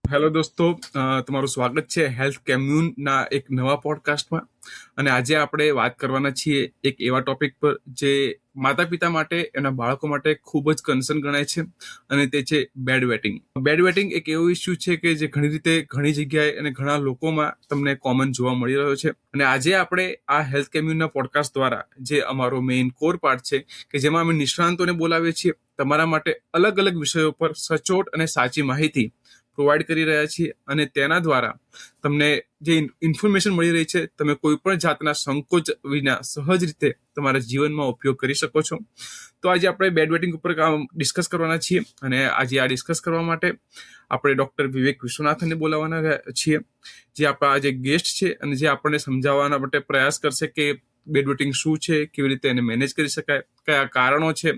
Hello દોસ્તો, તમારું સ્વાગત છે હેલ્થ કેમ્યુનના એક નવા પોડકાસ્ટમાં. અને આજે આપણે વાત કરવાના છીએ એક એવા ટોપિક પર જે માતા પિતા માટે, એના બાળકો માટે ખૂબ જ કન્સર્ન ગણાય છે, અને તે છે બેડ વેટિંગ. બેડ વેટિંગ એક એવો ઇસ્યુ છે કે જે ઘણી રીતે ઘણી જગ્યાએ અને ઘણા લોકોમાં તમને કોમન જોવા મળી રહ્યો છે. અને આજે આપણે આ હેલ્થ કેમ્યુનના પોડકાસ્ટ દ્વારા, જે અમારો મેઇન કોર પાર્ટ છે, કે જેમાં અમે નિષ્ણાંતોને બોલાવીએ છીએ, તમારા માટે અલગ અલગ વિષયો પર સચોટ અને સાચી માહિતી પ્રોવાઈડ કરી રહ્યા છીએ. અને તેના દ્વારા તમને જે ઇન્ફોર્મેશન મળી રહી છે, તમે કોઈ પણ જાતના સંકોચ વિના સહજ રીતે તમારા જીવનમાં ઉપયોગ કરી શકો છો. તો આજે આપણે બેડ વેટિંગ ઉપર ડિસ્કસ કરવાના છીએ, અને આજે આ ડિસ્કસ કરવા માટે આપણે ડોક્ટર વિવેક વિશ્વનાથનને બોલાવવાના છીએ, જે આપણા આજે ગેસ્ટ છે અને જે આપણને સમજાવવાના માટે પ્રયાસ કરશે કે બેડ વેટિંગ શું છે, કેવી રીતે એને મેનેજ કરી શકાય, કયા કારણો છે,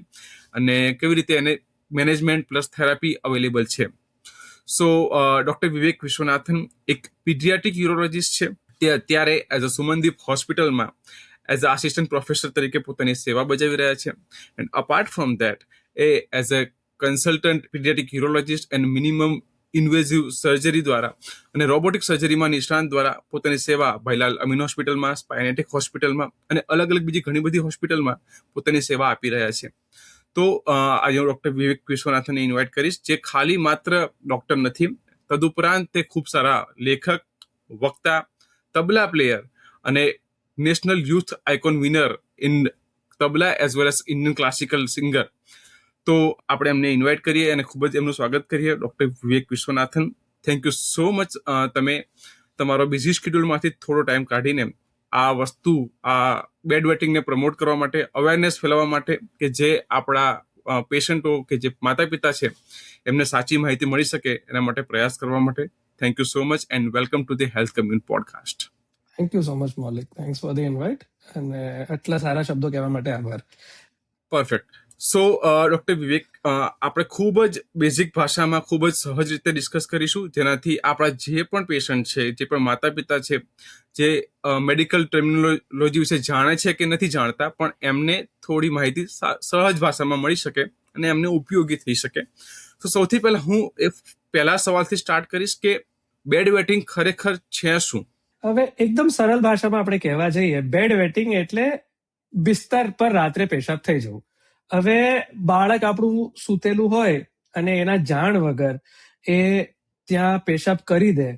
અને કેવી રીતે એને મેનેજમેન્ટ પ્લસ થેરાપી અવેલેબલ છે. સો ડોક્ટર વિવેક વિશ્વનાથન એક પીડિયાટ્રિક યુરોલોજીસ્ટ છે. તે અત્યારે એઝ અ સુમનદીપ હોસ્પિટલમાં એઝ અ આસિસ્ટન્ટ પ્રોફેસર તરીકે પોતાની સેવા બજાવી રહ્યા છે. And apart from that, uh as a consultant paediatric urologist and minimum invasive surgery દ્વારા અને રોબોટિક સર્જરીમાં નિષ્ણાંત દ્વારા પોતાની સેવા ભૈલાલ અમીન હોસ્પિટલમાં, સ્પાઇનેટિક હોસ્પિટલમાં અને અલગ અલગ બીજી ઘણી બધી હોસ્પિટલમાં પોતાની સેવા આપી રહ્યા છે. તો આજે હું ડોક્ટર વિવેક વિશ્વનાથનને ઇન્વાઇટ કરીશ, જે ખાલી માત્ર ડોક્ટર નથી, તદુપરાંત તે ખૂબ સારા લેખક, વક્તા, તબલા પ્લેયર અને national youth icon winner in tabla as well as Indian classical singer. તો આપણે એમને ઇન્વાઇટ કરીએ અને ખૂબ જ એમનું સ્વાગત કરીએ. Doctor Vivek Viswanathan, thank you so much. તમે તમારો બિઝી શેડ્યુલમાંથી થોડો ટાઈમ કાઢીને આ વસ્તુ, આ બેડ વેટિંગને પ્રમોટ કરવા માટે, અવેરનેસ ફેલાવવા માટે, કે જે આપણા પેશન્ટો કે જે માતા પિતા છે એમને સાચી માહિતી મળી શકે, એના માટે પ્રયાસ કરવા માટે thank you so much and welcome to the health commune podcast. Thank you so much Maulik, thanks for the invite, અને આટલા સારા શબ્દો કહેવા માટે આભાર. પરફેક્ટ. સો ડોક્ટર વિવેક, આપણે ખૂબ જ બેઝિક ભાષામાં ખૂબ જ સહજ રીતે ડિસ્કસ કરીશું, જેનાથી આપણા જે પણ પેશન્ટ છે, જે પણ માતા પિતા છે, જે મેડિકલ ટર્મિનોલોજી વિશે જાણે છે કે નથી જાણતા, પણ એમને થોડી માહિતી સહજ ભાષામાં મળી શકે અને એમને ઉપયોગી થઈ શકે. તો સૌથી પહેલા હું એ પહેલા સવાલથી સ્ટાર્ટ કરીશ કે બેડ વેટિંગ ખરેખર છે શું? હવે એકદમ સરળ ભાષામાં આપણે કહેવા જઈએ, બેડ વેટિંગ એટલે બિસ્તર પર રાત્રે પેશાબ થઈ જવું. હવે બાળક આપણું સૂતેલું હોય અને એના જાણ વગર એ ત્યાં પેશાબ કરી દે,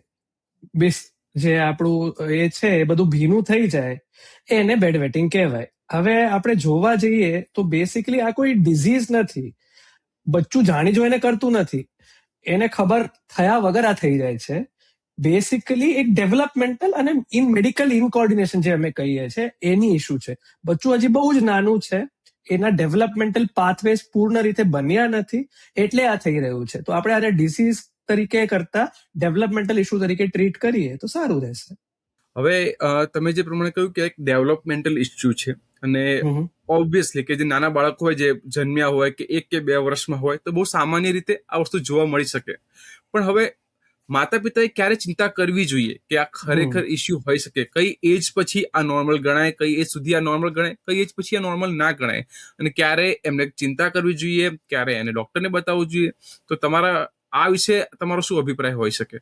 જે આપણું એ છે એ બધું ભીનું થઈ જાય, એને બેડ વેટિંગ કહેવાય. હવે આપણે જોવા જઈએ તો બેસિકલી આ કોઈ ડિઝીઝ નથી. બચ્ચું જાણી જોઈને કરતું નથી, એને ખબર થયા વગર આ થઈ જાય છે. બેસિકલી એક ડેવલપમેન્ટલ અને ઇન મેડિકલ ઇનકોર્ડિનેશન જે અમે કહીએ છીએ એની ઇસ્યુ છે. બચ્ચું હજી બહુ જ નાનું છે, એના ડેવલપમેન્ટલ પાથવેઝ પૂર્ણ રીતે બન્યા નથી, એટલે આ થઈ રહ્યું છે. તો આપણે આને ડિસીઝ તરીકે કરતા ડેવલપમેન્ટલ ઇસ્યુ તરીકે ટ્રીટ કરીએ તો સારું રહેશે. હવે તમે જે પ્રમાણે કહ્યું કે એક ડેવલપમેન્ટલ ઇસ્યુ છે, અને ઓબ્વિયસલી કે જે નાના બાળકો હોય, જે જન્મ્યા હોય કે 1 કે 2 વર્ષમાં હોય, તો બહુ સામાન્ય રીતે આ વસ્તુ જોવા મળી શકે. પણ હવે માતા પિતાએ ક્યારે ચિંતા કરવી જોઈએ કે આ ખરેખર ઇસ્યુ હોઈ શકે? કઈ એજ પછી આ નોર્મલ ગણાય, કઈ એજ સુધી આ નોર્મલ ગણાય, કઈ એજ પછી આ નોર્મલ ના ગણાય, અને ક્યારે એમને ચિંતા કરવી જોઈએ, ક્યારે એને ડોક્ટરને બતાવવું જોઈએ? તો તમારા આ વિશે તમારો શું અભિપ્રાય હોઈ શકે?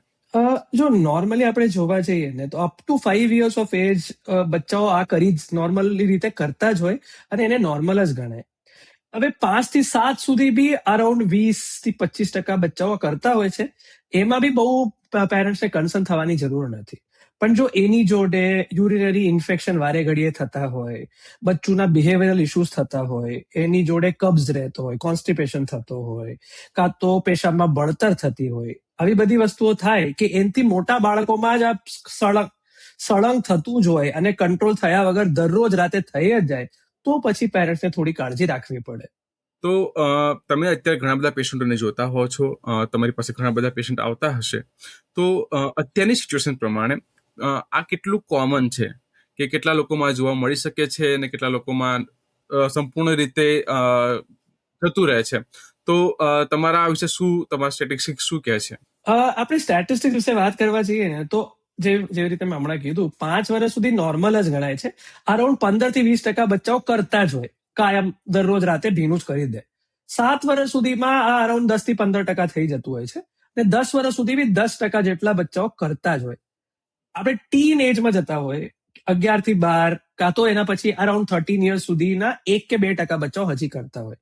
જો નોર્મલી આપણે જોવા જઈએ ને તો up to 5 years of age બચ્ચાઓ આ કરી જ નોર્મલી રીતે કરતા જ હોય, અને એને નોર્મલ જ ગણાય. હવે 5 થી 7 સુધી બી અરાઉન્ડ 20 થી 25% બચ્ચાઓ કરતા હોય છે. એમાં બી બહુ પેરેન્ટ્સને કન્સર્ન થવાની જરૂર નથી. પણ જો એની જોડે યુરિનરી ઇન્ફેક્શન વારે ઘડીએ થતા હોય, બચ્ચુના બિહેવિયરલ ઇશ્યુઝ થતા હોય, એની જોડે કબ્ઝ રહેતો હોય, કોન્સ્ટિપેશન થતો હોય, કાં તો પેશાબમાં બળતર થતી હોય, આવી બધી વસ્તુઓ થાય કે એનાથી મોટા બાળકોમાં જ આ સળંગ થતું જ હોય અને કંટ્રોલ થયા વગર દરરોજ રાતે થઈ જ જાય, તો પછી પેરેન્ટ્સને થોડી કાળજી રાખવી પડે. તો તમે અત્યારે ઘણા બધા પેશન્ટોને જોતા હો છો, તમારી પાસે ઘણા બધા પેશન્ટ આવતા હશે. તો અત્યારની સિચ્યુએશન પ્રમાણે આ કેટલું કોમન છે, કે કેટલા લોકોમાં જોવા મળી શકે છે અને કેટલા લોકોમાં સંપૂર્ણ રીતે થતું રહે છે? તો તમારા આ વિશે શું, તમારા સ્ટેટિસ્ટિક્સ શું કહે છે? આપણે સ્ટેટિસ્ટિક્સ વિશે વાત કરવા જઈએ ને તો જેવી રીતે મેં હમણાં કીધું, 5 વર્ષ સુધી નોર્મલ જ ગણાય છે. અરાઉન્ડ 15 થી 20% બચ્ચાઓ કરતા જ હોય, કાયમ દરરોજ રાતે ભીનું જ કરી દે. 7 વર્ષ સુધીમાં આ અરાઉન્ડ 10 થી 15% થઈ જતું હોય છે, ને 10 વર્ષ સુધી બી 10% જેટલા બચ્ચાઓ કરતા જ હોય. આપણે ટીન એજમાં જતા હોય 11 થી 12, કાં તો એના પછી અરાઉન્ડ 13 years સુધીના 1 કે 2% બચ્ચાઓ હજી કરતા હોય.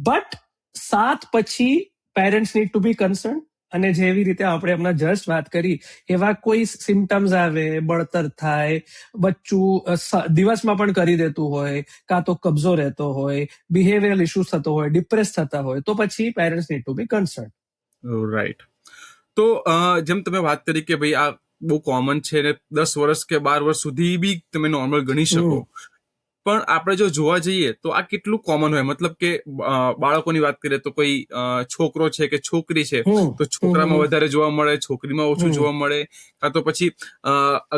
બટ 7 પછી parents need to be concern. અને જેવી રીતે આપણે હમણાં જસ્ટ વાત કરી, એવા કોઈ સિમ્ટમ્સ આવે, બળતર થાય, બચ્ચું દિવસમાં પણ કરી દેતું હોય, કાં તો કબજો રહેતો હોય, બિહેવિયરલ ઇશ્યુઝ થતો હોય, ડિપ્રેસ થતા હોય, તો પછી parents need to be concern. Right. તો જેમ તમે વાત કરી કે ભાઈ આ બહુ કોમન છે ને 10 વર્ષ કે 12 વર્ષ સુધી બી તમે નોર્મલ ગણી શકો, પણ આપણે જો જોવા જઈએ તો આ કેટલું કોમન હોય. મતલબ કે બાળકોની વાત કરીએ તો કોઈ છોકરો છે કે છોકરી છે તો છોકરામાં વધારે જોવા મળે, છોકરીમાં ઓછું જોવા મળે. કાં તો પછી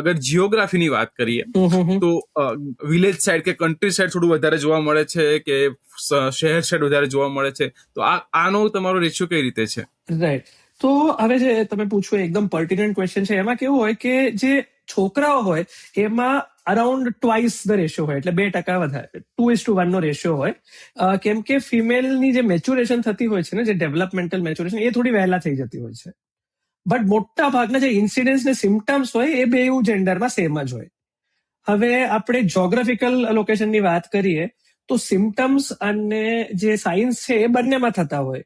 અગર જીઓગ્રાફીની વાત કરીએ તો વિલેજ સાઈડ કે કન્ટ્રી સાઈડ થોડું વધારે જોવા મળે છે કે શહેર સાઈડ વધારે જોવા મળે છે. તો આનો તમારો રેશિયો કઈ રીતે છે? રાઈટ. તો હવે જે તમે પૂછો એકદમ પર્ટિનન્ટ ક્વેશ્ચન છે. એમાં કેવું હોય કે જે છોકરાઓ હોય એમાં અરાઉન્ડ ટ્વાઇસ ધ રેશિયો હોય, એટલે 2% વધારે, 2:1 નો રેશિયો હોય. કેમ કે ફિમેલની જે મેચ્યુરેશન થતી હોય છે ને, જે ડેવલપમેન્ટલ મેચ્યુરેશન, એ થોડી વહેલા થઈ જતી હોય છે. બટ મોટા ભાગના જે ઇન્સિડન્સ ને સિમ્ટમ્સ હોય એ બેઉ જેન્ડરમાં સેમ જ હોય. હવે આપણે જોગ્રાફિકલ લોકેશનની વાત કરીએ તો સિમ્ટમ્સ અને જે સાઇન્સ છે એ બંનેમાં થતા હોય.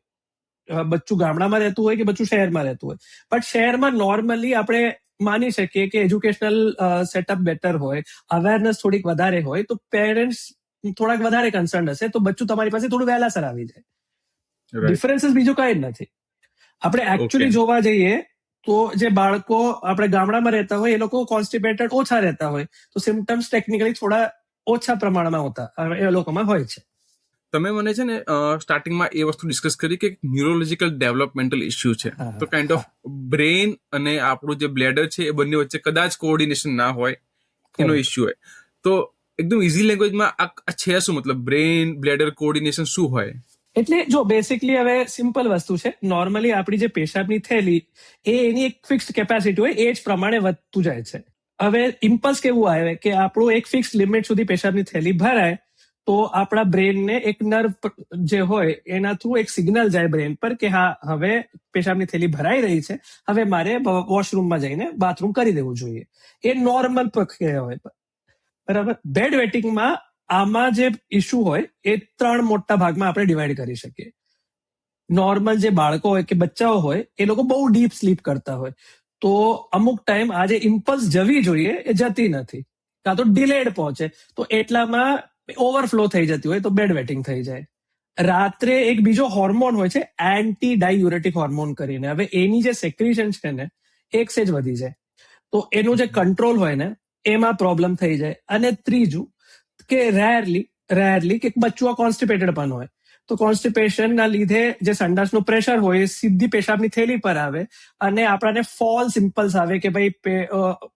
બચ્ચું ગામડામાં રહેતું હોય કે બચ્ચું શહેરમાં રહેતું હોય. બટ શહેરમાં નોર્મલી આપણે માની શકીએ કે એજ્યુકેશનલ સેટઅપ બેટર હોય, અવેરનેસ થોડીક વધારે હોય, તો પેરેન્ટ્સ થોડાક વધારે કન્સર્ન હશે, તો બચ્ચું તમારી પાસે થોડું વહેલાસર આવી જાય. ડિફરન્સીસ બીજું કઈ જ નથી. આપણે એકચ્યુઅલી જોવા જઈએ તો જે બાળકો આપણે ગામડામાં રહેતા હોય એ લોકો કોન્સ્ટિપેટેડ ઓછા રહેતા હોય, તો સિમ્ટમ્સ ટેકનિકલી થોડા ઓછા પ્રમાણમાં હોતા એ લોકોમાં હોય છે. તમે મને છે ને સ્ટાર્ટિંગમાં એ વસ્તુ ડિસ્કસ કરી કે ન્યુરોલોજીકલ ડેવલપમેન્ટલ ઇસ્યુ છે. તો કાઇન્ડ ઓફ બ્રેઇન અને આપણું જે બ્લેડર છે એ બંને વચ્ચે કદાચ કોઓર્ડિનેશન ના હોય, એનો ઇસ્યુ હોય. તો એકદમ ઇઝી લેંગ્વેજમાં આ છે શું? મતલબ બ્રેઇન બ્લેડર કોઓર્ડિનેશન શું હોય? એટલે જો બેસિકલી હવે સિમ્પલ વસ્તુ છે. નોર્મલી આપણી જે પેશાબની થેલી એની એક ફિક્સ્ડ કેપેસિટી હોય, એ જ પ્રમાણે વધતું જાય છે. હવે ઇમ્પલ્સ કેવું આવે કે આપણું એક ફિક્સ લિમિટ સુધી પેશાબની થેલી ભરાય તો આપણા બ્રેનને એક નર્વ જે હોય એના થ્રુ એક સિગ્નલ જાય બ્રેન પર કે હા, હવે પેશાબની થેલી ભરાઈ રહી છે, હવે મારે વોશરૂમમાં જઈને બાથરૂમ કરી દેવું જોઈએ. એ નોર્મલ પ્રક્રિયા હોય. બરાબર. બેડ વેટિંગમાં આમાં જે ઇશ્યુ હોય એ 3 મોટા ભાગમાં આપણે ડિવાઈડ કરી શકીએ. નોર્મલ જે બાળકો હોય કે બચ્ચાઓ હોય એ લોકો બહુ ડીપ સ્લીપ કરતા હોય, તો અમુક ટાઈમ આ જે ઇમ્પલ્સ જવી જોઈએ એ જતી નથી, કાં તો ડિલેડ પહોંચે, તો એટલામાં ઓવરફ્લો થઈ જતી હોય, તો બેડ વેટિંગ થઈ જાય. રાત્રે એક બીજો હોર્મોન હોય છે એન્ટી ડાયુરેટિક હોર્મોન કરીને. હવે એની જે સેક્રેશન છે ને એક સેજ વધી જાય, તો એનું જે કંટ્રોલ હોય ને એમાં પ્રોબ્લેમ થઈ જાય. અને ત્રીજું કે રેરલી કે બચ્ચું કોન્સ્ટિપેટેડ પણ હોય, તો કોન્સ્ટિપેશન ના લીધે જે સંડાસનું પ્રેશર હોય એ સીધી પેશાબની થેલી પર આવે અને આપણને ફોલ્સ ઇમ્પલ્સ આવે કે ભાઈ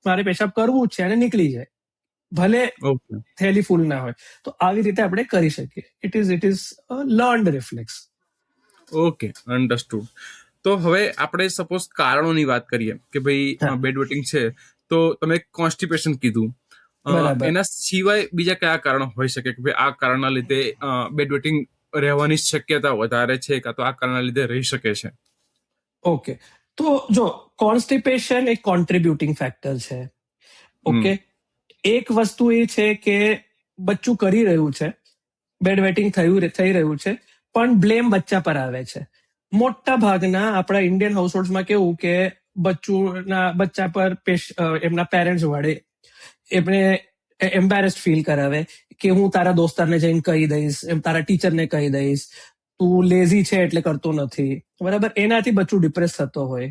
મારે પેશાબ કરવું જ છે, અને નીકળી જાય, ભલે થેલી ફૂલ ના હોય. તો આવી રીતે આપણે કરી શકીએ. It is learned reflex. Okay, understood. તો હવે આપણે સપોઝ કારણોની વાત કરીએ કે ભાઈ બેડ વેટિંગ છે, તો તમે કોન્સ્ટિપેશન કીધું, એના સિવાય બીજા કયા કારણો હોઈ શકે કે ભાઈ આ કારણના લીધે બેડ વેટિંગ રહેવાની શક્યતા વધારે છે, કાં તો આ કારણના લીધે રહી શકે છે? ઓકે, તો જો કોન્સ્ટિપેશન એક કોન્ટ્રીબ્યુટિંગ ફેક્ટર છે. ઓકે, એક વસ્તુ એ છે કે બચ્ચું કરી રહ્યું છે, બેડ વેટિંગ થઈ રહ્યું છે, પણ બ્લેમ બચ્ચા પર આવે છે. મોટા ભાગના આપણા ઇન્ડિયન હાઉસહોલ્ડ્સમાં કેવું કે બચ્ચા પર એમના પેરેન્ટ્સ વડે એમને એમ્બેરેસ્ડ ફીલ કરાવે કે હું તારા દોસ્તારને જઈને કહી દઈશ, તારા ટીચરને કહી દઈશ, તું લેઝી છે એટલે કરતો નથી. બરાબર. એનાથી બચ્ચું ડિપ્રેસ થતો હોય,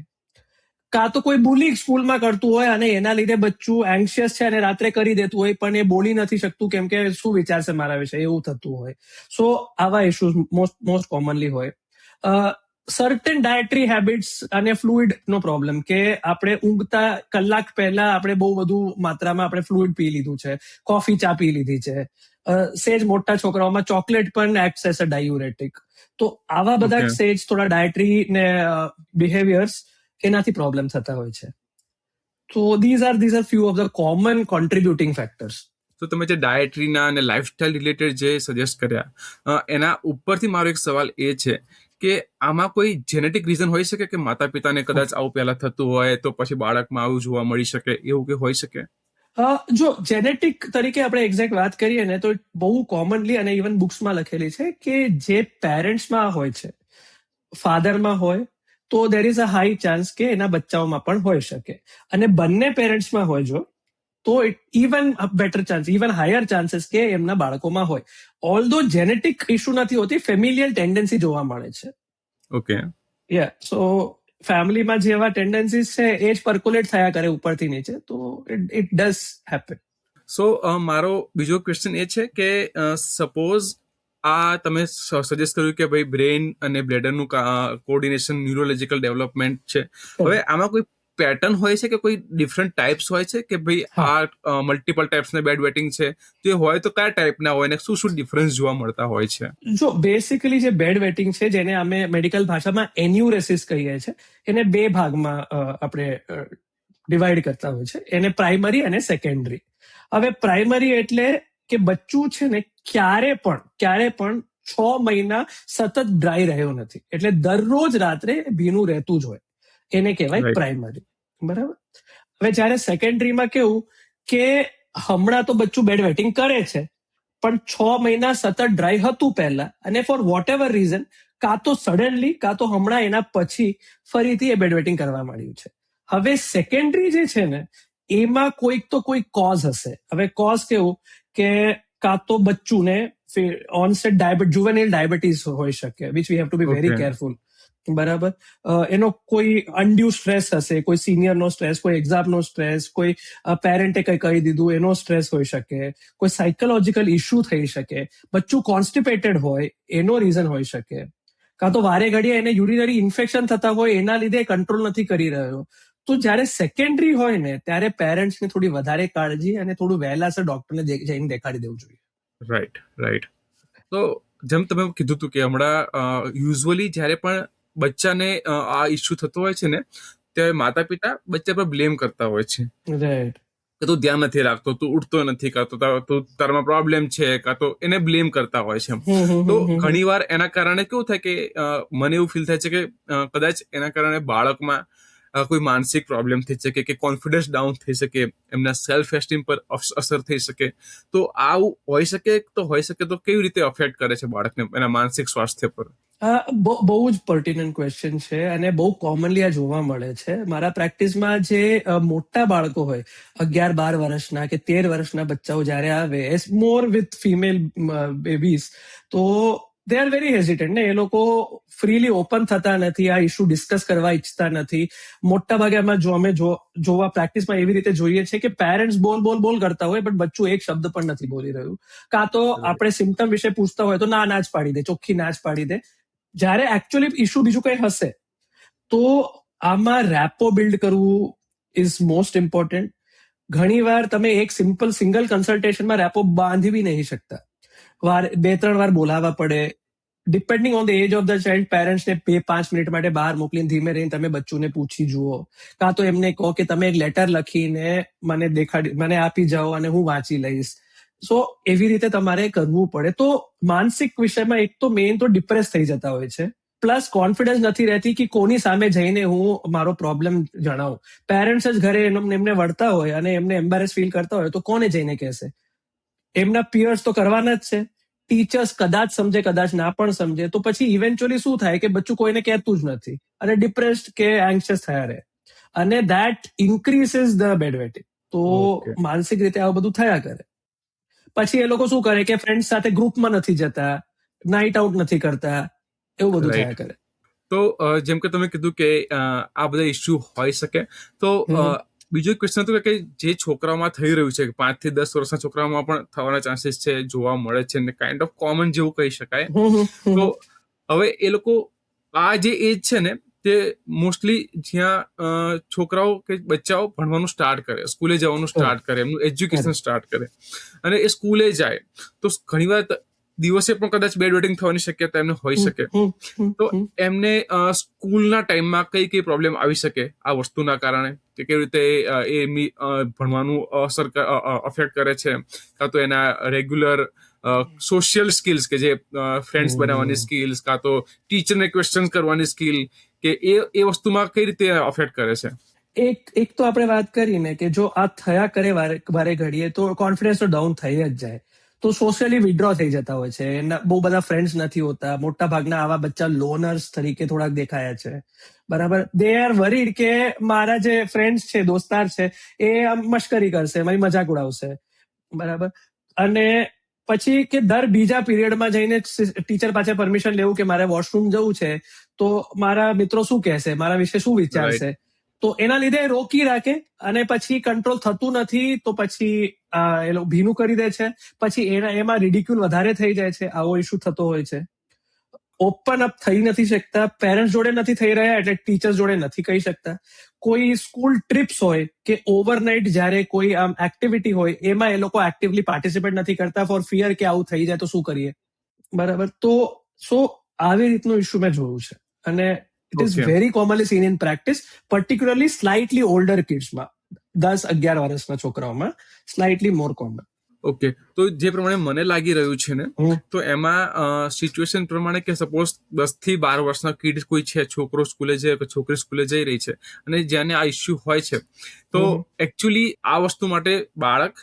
કાં તો કોઈ બુલિંગ સ્કૂલમાં કરતું હોય અને એના લીધે બચ્ચું એન્શિયસ છે અને રાત્રે કરી દેતું હોય, પણ એ બોલી નથી શકતું કેમ કે શું વિચારશે મારા વિશે, એવું થતું હોય. સો આવા ઇશ્યુઝ મોસ્ટ કોમનલી હોય. સર્ટેન ડાયટરી હેબિટ્સ અને ફ્લુઇડ નો પ્રોબ્લેમ, કે આપણે ઊંઘતા કલાક પહેલા આપણે બહુ વધુ માત્રામાં આપણે ફ્લુઇડ પી લીધું છે, કોફી ચા પી લીધી છે. સેજ મોટા છોકરાઓમાં ચોકલેટ પણ એક્ટ્સ એઝ અ ડાયુરેટિક. તો આવા બધા સેજ થોડા ડાયટરી ને બિહેવિયર્સ એનાથી પ્રોબ્લેમ થતા હોય છે. તો these are few of the common contributing factors. તો તમે જે ડાયટરીના અને લાઇફસ્ટાઇલ રિલેટેડ જે સજેસ્ટ કર્યા, એના ઉપરથી મારો એક સવાલ એ છે કે આમાં કોઈ જેનેટિક રીઝન હોઈ શકે કે માતા પિતાને કદાચ આવું પહેલા થતું હોય તો પછી બાળકમાં આવું જોવા મળી શકે, એવું કે હોઈ શકે? જો જેનેટિક તરીકે આપણે એક્ઝેક્ટ વાત કરીએ ને તો બહુ કોમનલી અને ઇવન બુક્સમાં લખેલી છે કે જે પેરેન્ટ્સમાં હોય છે, ફાધરમાં હોય તો there is a high chance કે એના બચ્ચાઓમાં પણ હોઈ શકે, અને બંને પેરેન્ટ્સમાં હોય જો તો even better chance, even higher chances કે એમના બાળકોમાં હોય. ઓલ્ધો જેનેટિક ઇશ્યુ નથી હોતી, ફેમિલિયલ ટેન્ડન્સી જોવા મળે છે. ઓકે. સો ફેમિલીમાં જેવા ટેન્ડન્સીસ છે એ જ પર્ક્યુલેટ થયા કરે ઉપરથી નીચે, તો ઇટ ડઝ હેપન. સો મારો બીજો ક્વેશ્ચન એ છે કે સપોઝ આ તમે સજેસ્ટ કર્યું કે ભાઈ બ્રેઇન અને બ્લેડરનું કોઓર્ડિનેશન, ન્યુરોલોજીકલ ડેવલપમેન્ટ છે. હવે આમાં કોઈ પેટર્ન હોય છે કે કોઈ ડિફરન્ટ ટાઈપ્સ હોય છે કે ભાઈ આ મલ્ટિપલ ટાઈપ્સના બેડ વેટિંગ છે, જો હોય તો કયા ટાઈપના હોય ને શું શું ડિફરન્સ જોવા મળતા હોય છે? જો બેસિકલી જે બેડ વેટિંગ છે, જેને અમે મેડિકલ ભાષામાં એન્યુરેસિસ કહીએ છીએ, એને બે ભાગમાં આપણે ડિવાઈડ કરતા હોય છે, એને પ્રાઇમરી અને સેકન્ડરી. હવે પ્રાઇમરી એટલે કે બચ્ચું છે ને ક્યારે પણ 6 મહિના સતત ડ્રાય રહ્યો નથી, એટલે દરરોજ રાત્રે ભીનું રહેતું જ હોય, એને કહેવાય પ્રાઇમરી. બરાબર. હવે જ્યારે સેકન્ડરીમાં કેવું કે હમણાં તો બચ્ચું બેડ વેટિંગ કરે છે પણ 6 મહિના સતત ડ્રાય હતું પહેલા, અને ફોર વોટ એવર રીઝન કાં તો સડનલી કાં તો હમણાં એના પછી ફરીથી એ બેડ વેટિંગ કરવા માંડ્યું છે. હવે સેકન્ડરી જે છે ને એમાં કોઈક તો કોઈ કોઝ હશે. હવે કોઝ કેવું કે કાં તો બચ્ચુને ઓનસેટ જુવેનાઇલ ડાયાબિટીસ હોઈ શકે, which we have to be very careful. બરાબર. એનો કોઈ અનડ્યુ સ્ટ્રેસ હશે, કોઈ સિનિયરનો સ્ટ્રેસ, કોઈ એક્ઝામનો સ્ટ્રેસ, કોઈ પેરેન્ટે કંઈ કહી દીધું એનો સ્ટ્રેસ હોઈ શકે, કોઈ સાયકોલોજીકલ ઇશ્યુ થઈ શકે, બચ્ચું કોન્સ્ટિપેટેડ હોય એનો રીઝન હોઈ શકે, કાં તો વારે ઘડીએ એને યુરિનરી ઇન્ફેક્શન થતા હોય એના લીધે કંટ્રોલ નથી કરી રહ્યો. તો જ્યારે સેકન્ડરી હોય ને ત્યારે પેરેન્ટ્સને થોડી વધારે કાળજી અને થોડું વહેલાસર ડોક્ટરને જઈને દેખાડી દેવું જોઈએ. રાઈટ. તો જેમ તમે કીધું હતું કે હમણાં યુઝ્યુઅલી જ્યારે પણ બચ્ચાને આ ઇસ્યુ થતો હોય છે ને ત્યારે માતા પિતા બચ્ચા પર બ્લેમ કરતા હોય છે. રાઈટ. કે તું ધ્યાન નથી રાખતો, તું ઉઠતો નથી, કાં તો તારામાં પ્રોબ્લેમ છે, કાં તો એને બ્લેમ કરતા હોય છે. તો ઘણી વાર એના કારણે કેવું થાય કે મને એવું ફીલ થાય છે કે કદાચ એના કારણે બાળકમાં કોઈ માનસિક પ્રોબ્લેમ થઈ શકે, કે કોન્ફિડન્સ ડાઉન થઈ શકે, એમના સેલ્ફ એસ્ટીમ પર અસર થઈ શકે. તો આવું હોઈ શકે તો કેવી રીતે અફેક્ટ કરે છે બાળકને એના માનસિક સ્વાસ્થ્ય પર? બહુ જ પર્ટિનન્ટ ક્વેશ્ચન છે અને બહુ કોમનલી આ જોવા મળે છે. મારા પ્રેક્ટિસમાં જે મોટા બાળકો હોય, 11-12 વર્ષના કે 13 વર્ષના બચ્ચાઓ જ્યારે આવે, મોર વિથ ફિમેલ બેબીઝ, તો દે આર વેરી હેઝિટન્ટ ને, એ લોકો ફ્રીલી ઓપન થતા નથી, આ ઇશ્યુ ડિસ્કસ કરવા ઈચ્છતા નથી. મોટા ભાગે અમે જોવા પ્રેક્ટિસમાં એવી રીતે જોઈએ છે કે પેરેન્ટ્સ બોલ કરતા હોય પણ બચ્ચું એક શબ્દ પણ નથી બોલી રહ્યું, કાં તો આપણે સિમ્ટમ વિશે પૂછતા હોય તો ના જ પાડી દે, ચોખ્ખી ના જ પાડી દે. જ્યારે એકચ્યુઅલી ઇશ્યુ બીજું કંઈ હશે તો આમાં રેપો બિલ્ડ કરવું ઇઝ મોસ્ટ ઇમ્પોર્ટન્ટ. ઘણીવાર તમે એક સિંગલ કન્સલ્ટેશનમાં રેપો બાંધી બી નહીં શકતા, 2-3 વાર બોલાવવા પડે. Depending on the age of the child, પેરેન્ટ્સને 2-5 મિનિટ માટે બહાર મોકલીને ધીમે રહીને તમે બચ્ચુને પૂછી જુઓ, કાં તો એમને કહો કે તમે એક લેટર લખીને મને આપી જાઓ અને હું વાંચી લઈશ. સો એવી રીતે તમારે કરવું પડે. તો માનસિક વિષયમાં એક તો મેઇન તો ડિપ્રેસ થઈ જતા હોય છે, પ્લસ કોન્ફિડન્સ નથી રહેતી કે કોની સામે જઈને હું મારો પ્રોબ્લેમ જણાવું. પેરેન્ટ્સ જ ઘરે એમને વળતા હોય અને એમને એમ્બેરેસ ફીલ કરતા હોય તો કોને જઈને કહેશે? એમના પિયર્સ તો કરવાના જ છે. ટીચર્સ કદાચ સમજે, કદાચ ના પણ સમજે, તો પછી ઇવેન્ચ્યુઅલી શું થાય કે બચ્ચું કોઈને કહેતું જ નથી અને ડિપ્રેસ્ડ કે એન્શિયસ થયા રહે, અને that increases the bed wetting. તો માનસિક રીતે આવું બધું થયા કરે. પછી એ લોકો શું કરે કે ફ્રેન્ડ સાથે ગ્રુપમાં નથી જતા, નાઇટ આઉટ નથી કરતા, એવું બધું થયા કરે. તો જેમ કે તમે કીધું કે આ બધા ઇસ્યુ હોઈ શકે, તો બીજું ક્વેશ્ચન હતું કે જે છોકરાઓમાં થઈ રહ્યું છે, 5 થી 10 વર્ષના છોકરાઓમાં પણ થવાના ચાન્સીસ છે, જોવા મળે છે, ને કાઇન્ડ ઓફ કોમન જેવું કહી શકાય. તો હવે એ લોકો આ જે એજ છે ને તે મોસ્ટલી જ્યાં છોકરાઓ કે બચ્ચાઓ ભણવાનું સ્ટાર્ટ કરે, સ્કૂલે જવાનું સ્ટાર્ટ કરે, એમનું એજ્યુકેશન સ્ટાર્ટ કરે, અને એ સ્કૂલે જાય તો ઘણીવાર દિવસે પણ કદાચ બેડ વેટિંગ થવાની શક્યતા એમને હોઈ શકે. તો એમને સ્કૂલના ટાઈમમાં કઈ પ્રોબ્લેમ આવી શકે આ વસ્તુના કારણે, કે કેવી રીતે એ ભણવાનું અફેક્ટ કરે છે, કાં તો એના રેગ્યુલર સોશિયલ સ્કિલ્સ કે જે ફ્રેન્ડ્સ બનાવવાની સ્કિલ્સ, કાં તો ટીચરને ક્વેશ્ચન કરવાની સ્કિલ, કે એ વસ્તુમાં કઈ રીતે અફેક્ટ કરે છે? એક તો આપણે વાત કરીને કે જો આ થયા કરે વારે ઘડીએ તો કોન્ફિડન્સ તો ડાઉન થઈ જ જાય, તો સોશિયલી વિડ્રો થઈ જતા હોય છે, બહુ બધા ફ્રેન્ડ્સ નથી હોતા, મોટા ભાગના આવા બચ્ચા લોનર્સ તરીકે થોડાક દેખાયા છે, બરાબર. દે આર વરીડ કે મારા જે ફ્રેન્ડ્સ છે, દોસ્તાર છે, એ આમ મશ્કરી કરશે, મારી મજાક ઉડાવશે, બરાબર. અને પછી કે દર બીજા પીરિયડમાં જઈને ટીચર પાસે પરમિશન લેવું કે મારે વોશરૂમ જવું છે, તો મારા મિત્રો શું કહેશે, મારા વિશે શું વિચારશે, તો એના લીધે રોકી રાખે, અને પછી કંટ્રોલ થતું નથી, તો પછી એ લોકો ભીનું કરી દે છે, પછી એમાં રિડિક્યુલ વધારે થઈ જાય છે, આવો ઇસ્યુ થતો હોય છે. ઓપન અપ થઈ નથી શકતા, પેરેન્ટ્સ જોડે નથી થઈ રહ્યા એટલે ટીચર્સ જોડે નથી કહી શકતા. કોઈ સ્કૂલ ટ્રીપ્સ હોય કે ઓવરનાઇટ જ્યારે કોઈ આમ એક્ટિવિટી હોય એમાં એ લોકો એક્ટિવલી પાર્ટિસિપેટ નથી કરતા ફોર ફિયર કે આવું થઈ જાય તો શું કરીએ, બરાબર. તો આવી રીતનું ઇસ્યુ મેં જોયું છે, અને it is very commonly seen in practice, particularly slightly older કિડ્સમાં, 10-11 વર્ષના છોકરાઓમાં સ્લાઇટલી મોર કોમન. ઓકે, તો જે પ્રમાણે મને લાગી રહ્યું છે ને, તો એમાં સિચ્યુએશન પ્રમાણે કે સપોઝ 10 થી 12 વર્ષના કિડ કોઈ છે, છોકરો સ્કૂલે જાય કે છોકરી સ્કૂલે જઈ રહી છે, અને જેને આ ઇસ્યુ હોય છે, તો એકચ્યુઅલી આ વસ્તુ માટે બાળક,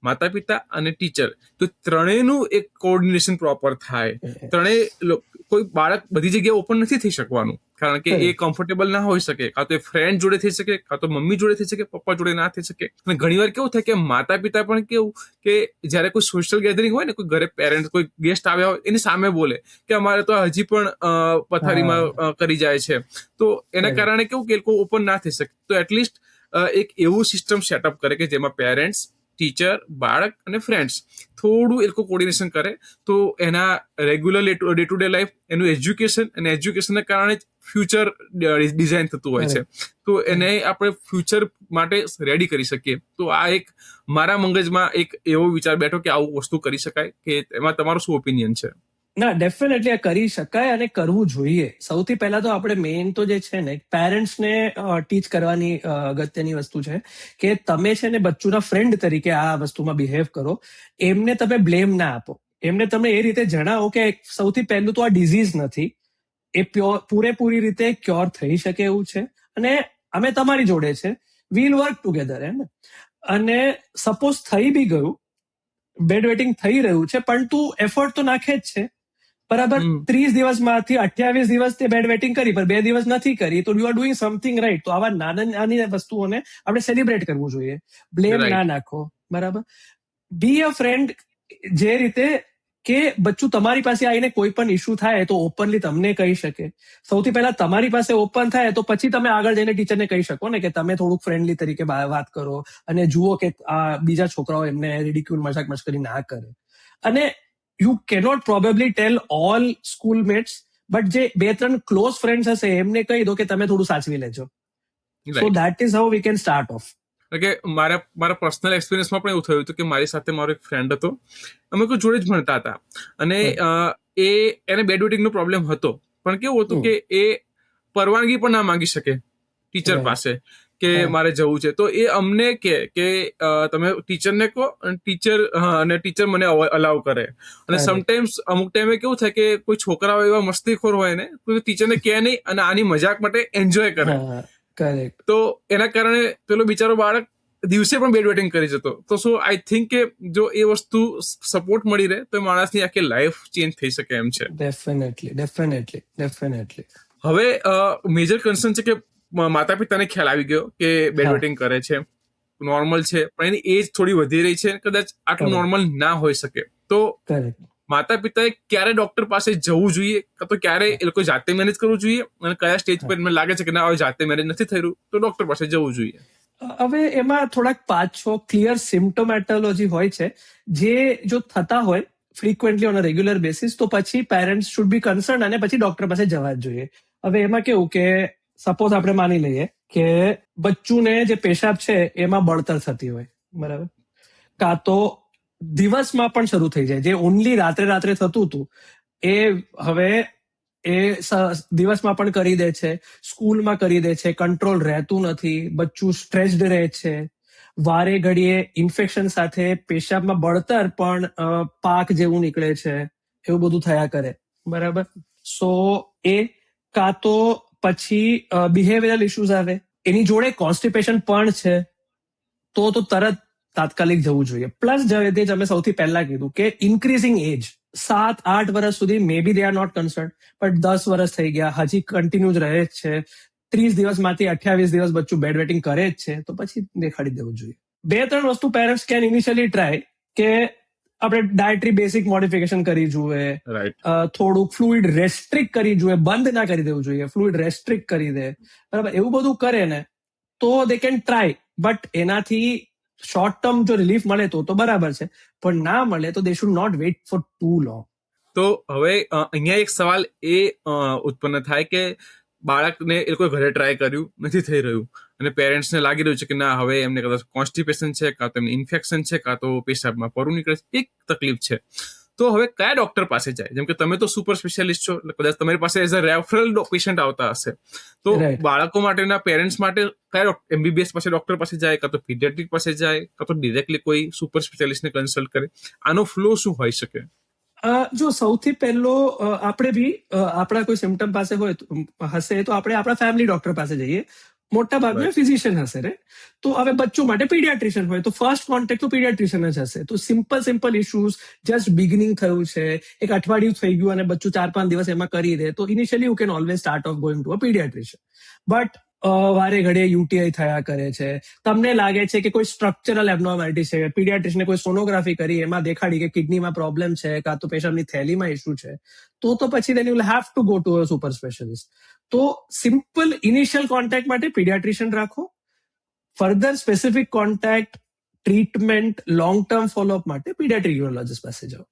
માતા પિતા અને ટીચર, તો ત્રણેયનું એક કોઓર્ડિનેશન પ્રોપર થાય. ત્રણેય કોઈ બાળક બધી જગ્યાએ ઓપન નથી થઈ શકવાનું, કારણ કે એ કમ્ફર્ટેબલ ના હોઈ શકે, કાં તો ફ્રેન્ડ જોડે થઈ શકે, કાં તો મમ્મી જોડે થઈ શકે, પપ્પા જોડે ના થઈ શકે. અને ઘણીવાર કેવું થાય કે માતા પિતા પણ કેવું કે જયારે કોઈ સોશિયલ ગેધરિંગ હોય ને, કોઈ ઘરે પેરેન્ટ કોઈ ગેસ્ટ આવ્યા હોય, એની સામે બોલે કે અમારે તો હજી પણ પથારીમાં કરી જાય છે, તો એના કારણે કેવું કે લોકો ઓપન ના થઈ શકે. તો એટલીસ્ટ એક એવું સિસ્ટમ સેટઅપ કરે કે જેમાં પેરેન્ટ્સ, ટીચર, બાળક અને ફ્રેન્ડ્સ થોડું એ લોકો કોર્ડિનેશન કરે, તો એના regular day to day life, એનું એજ્યુકેશન, અને એજ્યુકેશનના કારણે જ ફ્યુચર ડિઝાઇન થતું હોય છે, તો એને આપણે ફ્યુચર માટે રેડી કરી શકીએ. તો આ એક મારા મગજમાં એક એવો વિચાર બેઠો કે આવું વસ્તુ કરી શકાય, કે એમાં તમારો શું ઓપિનિયન છે? ના, ડેફિનેટલી આ કરી શકાય અને કરવું જોઈએ. સૌથી પહેલા તો આપણે મેઇન તો જે છે ને, પેરેન્ટ્સને ટીચ કરવાની અગત્યની વસ્તુ છે કે તમે છે ને બચ્ચુના ફ્રેન્ડ તરીકે આ વસ્તુમાં બિહેવ કરો, એમને તમે બ્લેમ ના આપો, એમને તમે એ રીતે જણાવો કે સૌથી પહેલું તો આ ડિઝીઝ નથી, એ પૂરેપૂરી રીતે ક્યોર થઈ શકે એવું છે, અને અમે તમારી જોડે છે, વીલ વર્ક ટુગેધર, એમ. અને સપોઝ થઈ બી ગયું, બેડ વેટિંગ થઈ રહ્યું છે, પણ તું એફર્ટ તો નાખે જ છે, બરાબર. 30 દિવસમાંથી 28 દિવસ તે બેડ વેટિંગ કરી, પણ 2 દિવસ નથી કરી, તો you are doing something right. તો આવા નાની વસ્તુઓને આપણે સેલિબ્રેટ કરવું જોઈએ, બ્લેમ ના નાખો, બરાબર. બી અ ફ્રેન્ડ, જે રીતે કે બચ્ચું તમારી પાસે આવીને કોઈ પણ ઇસ્યુ થાય તો ઓપનલી તમને કહી શકે. સૌથી પહેલા તમારી પાસે ઓપન થાય તો પછી તમે આગળ જઈને ટીચરને કહી શકો ને, કે તમે થોડુંક ફ્રેન્ડલી તરીકે વાત કરો અને જુઓ કે આ બીજા છોકરાઓ એમને રિડિક્યુલ, મજાક મસ્કરી ના કરે. અને you cannot probably tell all school mates, but જે 2-3 ક્લોઝ ફ્રેન્ડ્સ હશે એમને કહી દો કે તમે થોડું સાચવી લેજો. સો that is how we can start of. કે મારા પર્સનલ એક્સપિરિયન્સમાં પણ એવું થયું હતું કે મારી સાથે મારો એક ફ્રેન્ડ હતો, અમે કોઈ જોડે જ ભણતા હતા, અને એને બેડ વેટિંગનો પ્રોબ્લેમ હતો, પણ કેવું હતું કે એ પરવાનગી પણ ના માંગી શકે ટીચર પાસે કે મારે જવું છે, તો એ અમને કે તમે ટીચરને કહો, અને ટીચર મને અલાઉ કરે. અને સમટાઈમ્સ અમુક ટાઈમે કેવું થાય કે કોઈ છોકરાઓ એવા મસ્તીખોર હોય ને, કોઈ ટીચરને કહે નહીં અને આની મજાક માટે એન્જોય કરે. તો એના કારણે પેલો બિચારો બાળક દિવસે પણ બેડ વેટિંગ કરી જતો. તો સો આઈ થિંક કે જો એ વસ્તુ સપોર્ટ મળી રહે તો માણસની આખી લાઈફ ચેન્જ થઈ શકે એમ છે. ડેફિનેટલી. હવે મેજર કન્સર્ન છે કે માતા પિતાને ખ્યાલ આવી ગયો કે બેડ વેટિંગ કરે છે, નોર્મલ છે, પણ એની એજ થોડી વધી રહી છે, કદાચ આટલું નોર્મલ ના હોઈ શકે. તો માતા પિતાએ ક્યારે ડોક્ટર પાસે જવું જોઈએ, તો ક્યારે એ લોકો જાતે મેનેજ કરવું જોઈએ, અને કયા સ્ટેજ પર એમને લાગે છે કે ના હવે જાતે મેનેજ નથી થઈ રહ્યું તો ડોક્ટર પાસે જવું જોઈએ? હવે એમાં થોડાક 5-6 ક્લિયર સિમ્પ્ટોમેટોલોજી હોય છે, જે જો થતા હોય frequently on a regular basis, તો પછી પેરેન્ટ્સ શુડ બી કન્સર્ન અને પછી ડોક્ટર પાસે જવા જ જોઈએ. હવે એમાં કેવું કે સપોઝ આપણે માની લઈએ કે બચ્ચુને જે પેશાબ છે એમાં બળતર થતી હોય, બરાબર, કાં તો દિવસમાં પણ શરૂ થઈ જાય, જે ઓનલી રાત્રે થતું હતું એ હવે એ દિવસમાં પણ કરી દે છે, સ્કૂલમાં કરી દે છે, કંટ્રોલ રહેતું નથી, બચ્ચું સ્ટ્રેસ્ડ રહે છે, વારે ઘડીએ ઇન્ફેક્શન સાથે પેશાબમાં બળતર પણ પાક જેવું નીકળે છે, એવું બધું થયા કરે, બરાબર. સો એ કાં તો પછી બિહેવિયરલ ઇશ્યુઝ આવે, એની જોડે કોન્સ્ટિપેશન પણ છે, તો તરત તાત્કાલિક જવું જોઈએ. પ્લસ જે અમે સૌથી પહેલા કીધું કે ઇન્ક્રીઝિંગ એજ, 7-8 વર્ષ સુધી may be they are not concern, but 10 વર્ષ થઈ ગયા, હજી કન્ટિન્યુ જ રહે જ છે, 30 દિવસમાંથી 28 દિવસ બચ્ચું બેડ વેટિંગ કરે જ છે, તો પછી દેખાડી દેવું જોઈએ. 2-3 વસ્તુ પેરેન્ટ્સ કેન ઇનિશિયલી ટ્રાય, કે આપણે ડાયટરી બેસિક મોડિફિકેશન કરી જોઈએ, રાઈટ, થોડુંક ફ્લુઇડ રેસ્ટ્રિક્ટ કરી જોઈએ, બંધ ના કરી દેવું જોઈએ, ફ્લુઇડ રેસ્ટ્રિક્ટ કરી દે, બરાબર. એવું બધું કરે ને તો દે કેન ટ્રાય, બટ એનાથી શોર્ટ ટર્મ જો રિલીફ મળે તો બરાબર છે, પણ ના મળે તો they should not wait for too long. તો હવે અહીંયા એક સવાલ એ ઉત્પન્ન થાય કે બાળકને એ લોકો ઘરે ટ્રાય કર્યું, નથી થઈ રહ્યું, અને પેરેન્ટ્સને લાગી રહ્યું છે કે ના, હવે એમને કદાચ કોન્સ્ટિપેશન છે, કાં તો એમને ઇન્ફેક્શન છે, કાં તો પેશાબમાં પરુ નીકળે છે, એક તકલીફ છે. તો હવે કયા ડોક્ટર પાસે જાય? જેમ કે તમે તો સુપર સ્પેશિયાલિસ્ટ છો, એટલે કદાચ તમારી પાસે એઝ અ રેફરલ પેશન્ટ આવતા હશે, તો બાળકો માટેના પેરેન્ટ્સ માટે કયા એમબીબીએસ પાસે ડોક્ટર પાસે જાય, કાં તો પીડિયાટ્રિક પાસે જાય, કાં તો ડિરેક્ટલી કોઈ સુપર સ્પેશિયાલિસ્ટને કન્સલ્ટ કરે? આનો ફ્લો શું હોઈ શકે? જો સૌથી પહેલો આપણે બી આપણા કોઈ સિમ્ટમ પાસે હશે તો આપણે આપણા ફેમિલી ડોક્ટર પાસે જઈએ. મોટા ભાગના ફિઝિશિયન હશે રે. તો હવે બચ્ચું માટે પીડિયાટ્રિશિયન હોય તો ફર્સ્ટ કોન્ટેક્ટ તો પીડિયાટ્રિશિયન જ હશે. તો સિમ્પલ ઇશ્યુઝ, જસ્ટ બિગિનિંગ થયું છે, એક અઠવાડિયું થઈ ગયું અને બચ્ચું 4-5 દિવસ એમાં કરી દે, તો initially you can always start of going to a paediatrician. But વારે ઘડીએ યુટીઆઈ થયા કરે છે, તમને લાગે છે કે કોઈ સ્ટ્રક્ચરલ એબનોર્માલિટી છે, પીડિયાટ્રિશિયને કોઈ સોનોગ્રાફી કરી, એમાં દેખાડી કે કિડનીમાં પ્રોબ્લેમ છે, કાં તો પેશાબની થેલીમાં ઇશ્યુ છે, તો પછી then you will have to go to a super specialist. તો સિમ્પલ ઇનિશિયલ કોન્ટેક્ટ માટે પીડિયાટ્રિશિયન રાખો. Further specific contact, treatment, long term follow up માટે પીડિયાટ્રિક યુરોલોજીસ્ટ પાસે જાઓ.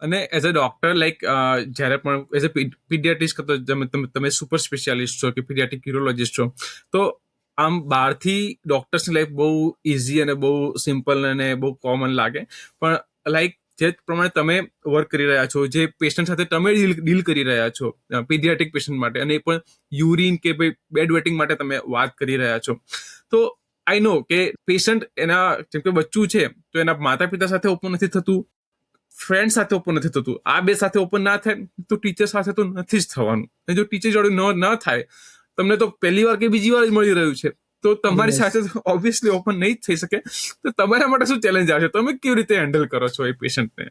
અને એઝ અ ડોક્ટર, લાઈક જ્યારે પણ એઝ અ પીડિયાટ્રિસ્ટ કરતો તમે સુપર સ્પેશિયાલિસ્ટ છો કે પીડિયાટ્રિક યુરોલોજીસ્ટ છો, તો આમ બહારથી ડોક્ટર્સની લાઈફ બહુ ઇઝી અને બહુ સિમ્પલ અને બહુ કોમન લાગે, પણ લાઈક જે પ્રમાણે તમે વર્ક કરી રહ્યા છો, જે પેશન્ટ સાથે તમે ડીલ કરી રહ્યા છો, પીડિયાટ્રિક પેશન્ટ માટે, અને એ પણ યુરિન કે ભાઈ બેડ વેટિંગ માટે તમે વાત કરી રહ્યા છો, તો આઈ નો કે પેશન્ટ એના, જેમ કે બચ્ચું છે તો એના માતા પિતા સાથે ઓપન નથી થતું, ફ્રેન્ડ સાથે ઓપન નથી થતું, આ બે સાથે ઓપન ના થાય તો ટીચર સાથે તો નથી જ થવાનું. જો ટીચર જોડે ન થાય, તમને તો પહેલી વાર કે બીજી વાર જ મળી રહ્યું છે, તો તમારી સાથે ઓબ્વિયસલી ઓપન નહીં જ થઈ શકે. તો તમારા માટે શું ચેલેન્જ આવશે? તમે કેવી રીતે હેન્ડલ કરો છો એ પેશન્ટને?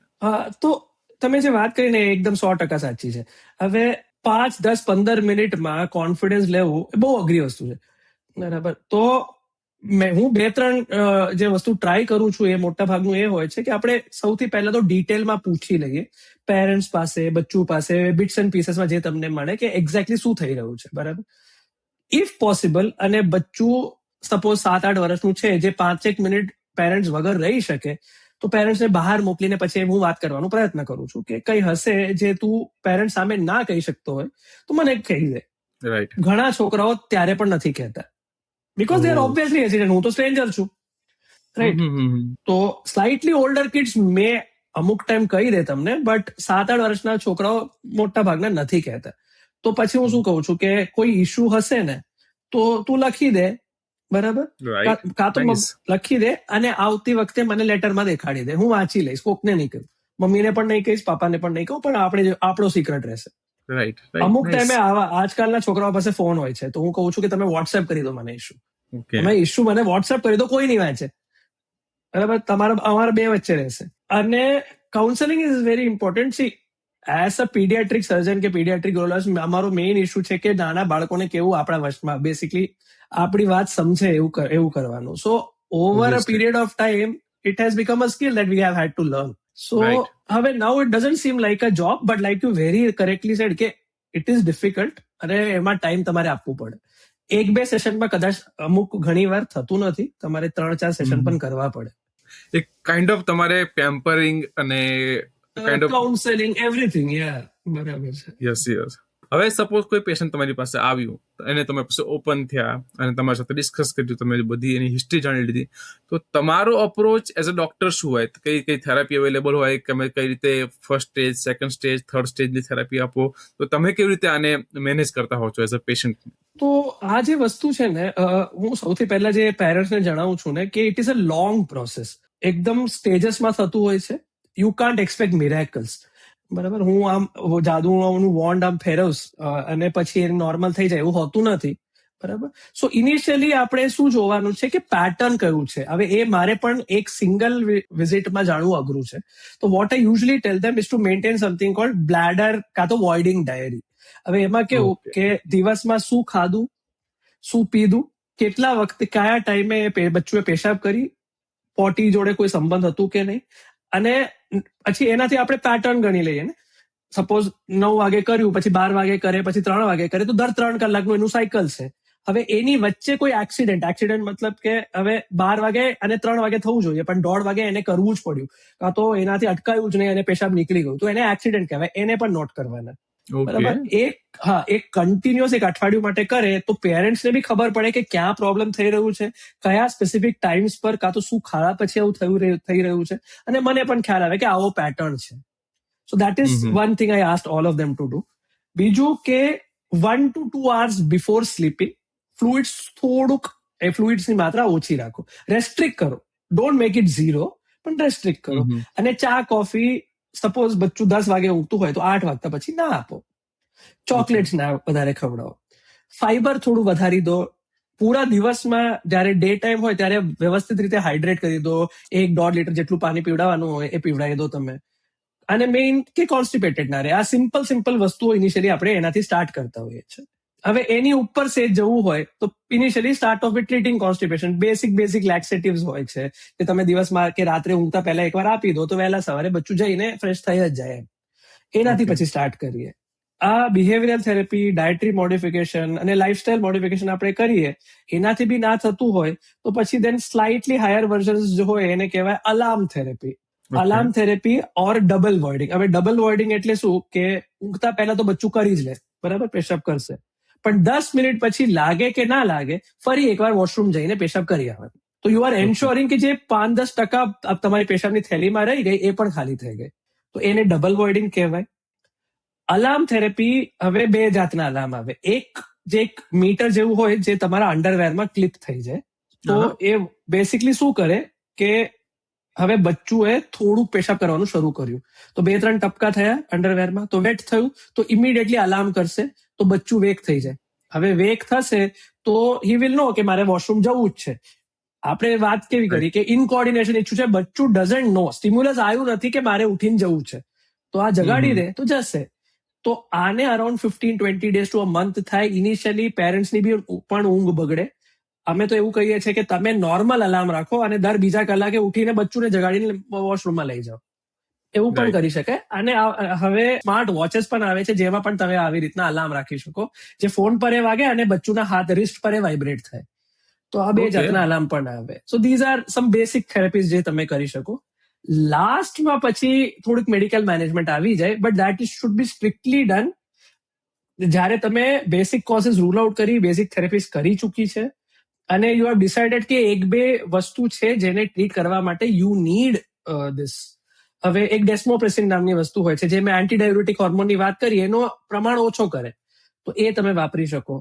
તો તમે જે વાત કરીને એકદમ 100% સાચી છે. હવે 5, 10, 15 મિનિટમાં કોન્ફિડન્સ લેવું એ બહુ અઘરી વસ્તુ છે, બરાબર. તો હું 2-3 જે વસ્તુ ટ્રાય કરું છું, એ મોટા ભાગનું એ હોય છે કે આપણે સૌથી પહેલા તો ડિટેલમાં પૂછી લઈએ પેરેન્ટ્સ પાસે, બચ્ચું પાસે, બિટ્સ એન્ડ પીસેસમાં જે તમને મળે કે એક્ઝેક્ટલી શું થઈ રહ્યું છે, બરાબર. ઇફ પોસિબલ, અને બચ્ચું સપોઝ 7-8 વર્ષનું છે, જે 5-1 મિનિટ પેરેન્ટ્સ વગર રહી શકે, તો પેરેન્ટ્સને બહાર મોકલીને પછી હું વાત કરવાનો પ્રયત્ન કરું છું કે કઈ હશે જે તું પેરેન્ટ્સ સામે ના કહી શકતો હોય તો મને કહી દે. રાઈટ. ઘણા છોકરાઓ ત્યારે પણ નથી કહેતા, બીકોઝ દે આર ઓબ્વિયસલી હેસિટેન્ટ. હું તો સ્ટ્રેન્જર છું, રાઈટ. તો સ્લાઇટલી ઓલ્ડર કિડ્સ મેં અમુક ટાઈમ કહી દે તમને, બટ 7-8 વર્ષના છોકરાઓ મોટા ભાગના નથી કહેતા. તો પછી હું શું કહું છું કે કોઈ ઇશ્યુ હશે ને તો તું લખી દે, બરાબર, કાં તો લખી દે અને આવતી વખતે મને લેટરમાં દેખાડી દે, હું વાંચી લઈશ. કોકને નહીં કહું, મમ્મીને પણ નહીં કહીશ, પાપાને પણ નહીં કહું, પણ આપણો સિક્રેટ રહેશે. અમુક ટાઈમે આજકાલના છોકરાઓ પાસે ફોન હોય છે, તો હું કહું છું કે તમે વોટ્સએપ કરી દો મને ઇશ્યુ, તમે ઇશ્યુ મને વોટ્સએપ કરી દો, કોઈ નહીં વાંચે, બરાબર. અમારા બે વચ્ચે રહેશે. અને counselling is very important. See, as a paediatric surgeon કે પીડિયાટ્રિક યુરોલોજીસ્ટ, અમારો મેઇન ઇશ્યુ છે કે નાના બાળકોને કેવું આપણા વશમાં, બેસિકલી આપણી વાત સમજે એવું કરવાનું. So over a period of time it has become a skill that we have had to learn. So હવે now it doesn't seem like a job, but like you very correctly said કે it is difficult, અને એમાં time તમારે આપવું પડે. 1-2 સેશનમાં કદાચ અમુક ઘણી વાર થતું નથી, તમારે 3-4 સેશન પણ કરવા પડે. એક કાઇન્ડ ઓફ તમારે પેમ્પરિંગ અને કાઇન્ડ ઓફ કાઉન્સેલિંગ, એવરીથિંગ. યા, બરાબર છે. યસ. હવે સપોઝ કોઈ પેશન્ટ તમારી પાસે આવ્યું અને તમે પછી ઓપન થયા અને તમારી સાથે ડિસ્કસ કર્યું, તમે બધી એની હિસ્ટ્રી જાણી લીધી, તો તમારો અપ્રોચ એઝ અ ડોક્ટર શું હોય? કઈ કઈ થેરાપી અવેલેબલ હોય? તમે કઈ રીતે first stage, second stage, third સ્ટેજની થેરાપી આપો? તો તમે કેવી રીતે આને મેનેજ કરતા હો છો એઝ અ પેશન્ટ? તો આ જે વસ્તુ છે ને, હું સૌથી પહેલા જે પેરેન્ટ્સને જણાવું છું ને કે it is a long process. એકદમ સ્ટેજસમાં થતું હોય છે. You can't expect miracles. બરાબર, હું આમ જાદુનું વોન્ડ આમ ફેરવશ અને પછી એ નોર્મલ થઈ જાય એવું હોતું નથી. બરાબર. સો ઇનિશિયલી આપણે શું જોવાનું છે કે પેટર્ન કયું છે. હવે એ મારે પણ એક સિંગલ વિઝિટમાં જાણવું અઘરું છે. તો what I usually tell them is to maintain something called bladder કાં તો વોઇડિંગ ડાયરી. હવે એમાં કેવું ઓકે. કે દિવસમાં શું ખાધું, શું પીધું, કેટલા વખતે કયા ટાઈમે બચ્ચુએ પેશાબ કરી, પોટી જોડે કોઈ સંબંધ હતું કે નહીં, અને પછી એનાથી આપણે પેટર્ન ગણી લઈએ ને. સપોઝ 9 વાગે કર્યું, પછી 12 વાગે કરે, પછી 3 વાગે કરે, તો દર 3 કલાકનું એનું સાયકલ છે. હવે એની વચ્ચે કોઈ એક્સિડન્ટ મતલબ કે હવે 12 વાગે અને 3 વાગે થવું જોઈએ, પણ 1:30 વાગે એને કરવું જ પડ્યું, કાં તો એનાથી અટકાયું જ નહીં અને પેશાબ નીકળી ગયું, તો એને એક્સિડન્ટ કહેવાય. એને પણ નોટ કરવાના. ઓકે. બરાબર. એક કન્ટિન્યુઅસ એક અઠવાડિયું માટે કરે તો પેરેન્ટ્સને બી ખબર પડે કે ક્યાં પ્રોબ્લેમ થઈ રહ્યું છે, કયા સ્પેસિફિક ટાઈમ્સ પર, કાં તો શું ખાવા પછી આવું થઈ રહ્યું છે, અને મને પણ ખ્યાલ આવે કે આવો પેટર્ન છે. સો that is one thing I asked all of them to do. બીજું કે 1 to 2 hours before sleeping fluids થોડુંક એ ફ્લુઇડ્સની માત્રા ઓછી રાખો, રેસ્ટ્રિક્ટ કરો. ડોન્ટ મેક ઇટ ઝીરો, પણ રેસ્ટ્રિક્ટ કરો. અને ચા કોફી, સપોઝ બચ્ચું 10 વાગે ઊંઘતું હોય તો 8 વાગતા પછી ના આપો. ચોકલેટ્સ ના વધારે ખવડાવો. ફાઈબર થોડું વધારી દો. પૂરા દિવસમાં જ્યારે ડે ટાઈમ હોય ત્યારે વ્યવસ્થિત રીતે હાઇડ્રેટ કરી દો. 1-1.5 લીટર જેટલું પાણી પીવડાવવાનું હોય એ પીવડાવી દો તમે. અને મેઇન કે કોન્સ્ટિપેટેડ ના રહે. આ સિમ્પલ વસ્તુઓ ઇનિશિયલી આપણે એનાથી સ્ટાર્ટ કરતા હોઈએ છીએ. હવે એની ઉપર સેજ જવું હોય તો initially start off with treating constipation. Basic laxatives હોય છે કે તમે દિવસમાં કે રાત્રે ઊંઘતા પહેલા એકવાર આપી દો તો વહેલા સવારે બચ્ચું જઈને ફ્રેશ થઈ જ જાય. એનાથી Okay. પછી સ્ટાર્ટ કરીએ. આ બિહેવિયરલ થેરેપી, ડાયટરી મોડિફિકેશન અને લાઇફસ્ટાઇલ મોડિફિકેશન આપણે કરીએ, એનાથી બી ના થતું હોય તો પછી દેન સ્લાઇટલી હાયર વર્ઝન્સ જો હોય એને કહેવાય alarm therapy. Okay. Alarm therapy or double voiding. હવે ડબલ વોઇડિંગ એટલે શું કે ઊંઘતા પહેલા તો બચ્ચું કરી જ લે, બરાબર, પેશાબ કરશે, પણ 10 મિનિટ પછી લાગે કે ના લાગે ફરી એકવાર વોશરૂમ જઈને પેશાબ કરી આવે. તો યુ આર એન્શ્યોરિંગ કે જે 5-10% તમારી પેશાબની થેલીમાં રહી ગઈ એ પણ ખાલી થઈ ગઈ. તો એને ડબલ વોઇડિંગ કહેવાય. અલાર્મ થેરેપી, હવે 2 જાતના અલાર્મ આવે. જે એક મીટર જેવું હોય જે તમારા અંડરવેરમાં ક્લિપ થઈ જાય. તો એ બેસિકલી શું કરે કે હવે બચ્ચુએ થોડું પેશાબ કરવાનું શરૂ કર્યું, તો 2-3 ટપકા થયા અંડરવેરમાં, તો વેટ થયું, તો ઇમિડિયેટલી અલાર્મ કરશે, તો બચ્ચું વેક થઈ જાય. હવે વેક થશે તો હી વિલ નો કે મારે વોશરૂમ જવું જ છે. આપણે વાત કેવી કરી કે ઇનકોર્ડિનેશન ઇચ્છું છે, બચ્ચું ડઝન્ટ નો, સ્ટિમ્યુલસ આવ્યું નથી કે મારે ઉઠીને જવું છે, તો આ જગાડી દે તો જશે. તો આને around 15-20 days to a month થાય. ઇનિશિયલી પેરેન્ટ્સની બી પણ ઊંઘ બગડે. અમે તો એવું કહીએ છીએ કે તમે નોર્મલ અલાર્મ રાખો અને દર બીજા કલાકે ઉઠીને બચ્ચુને જગાડીને વોશરૂમમાં લઈ જાઓ. એવું પણ કરી શકાય. અને હવે સ્માર્ટ વોચેસ પણ આવે છે જેમાં પણ તમે આવી રીતના અલાર્મ રાખી શકો, જે ફોન પર એ વાગે અને બચ્ચુના હાથ રિસ્ટ પર એ વાઇબ્રેટ થાય. તો આ 2 જાતના અલાર્મ પણ આવે. સો ધીઝ આર સમ બેસિક થેરેપીઝ જે તમે કરી શકો. લાસ્ટમાં પછી થોડીક મેડિકલ મેનેજમેન્ટ આવી જાય, but that is should be strictly done જ્યારે તમે બેસિક કોઝિસ રૂલ આઉટ કરી, બેસિક થેરેપીઝ કરી ચૂકી છે અને યુ હેવ ડિસાઇડેડ કે 1-2 વસ્તુ છે જેને ટ્રીટ કરવા માટે યુ નીડ ધીસ. હવે એક ડેસ્મોપ્રેસિન નામની વસ્તુ હોય છે જે મેં એન્ટીડાયુરેટિક હોર્મોનની વાત કરી, એનો પ્રમાણ ઓછો કરે, તો એ તમે વાપરી શકો.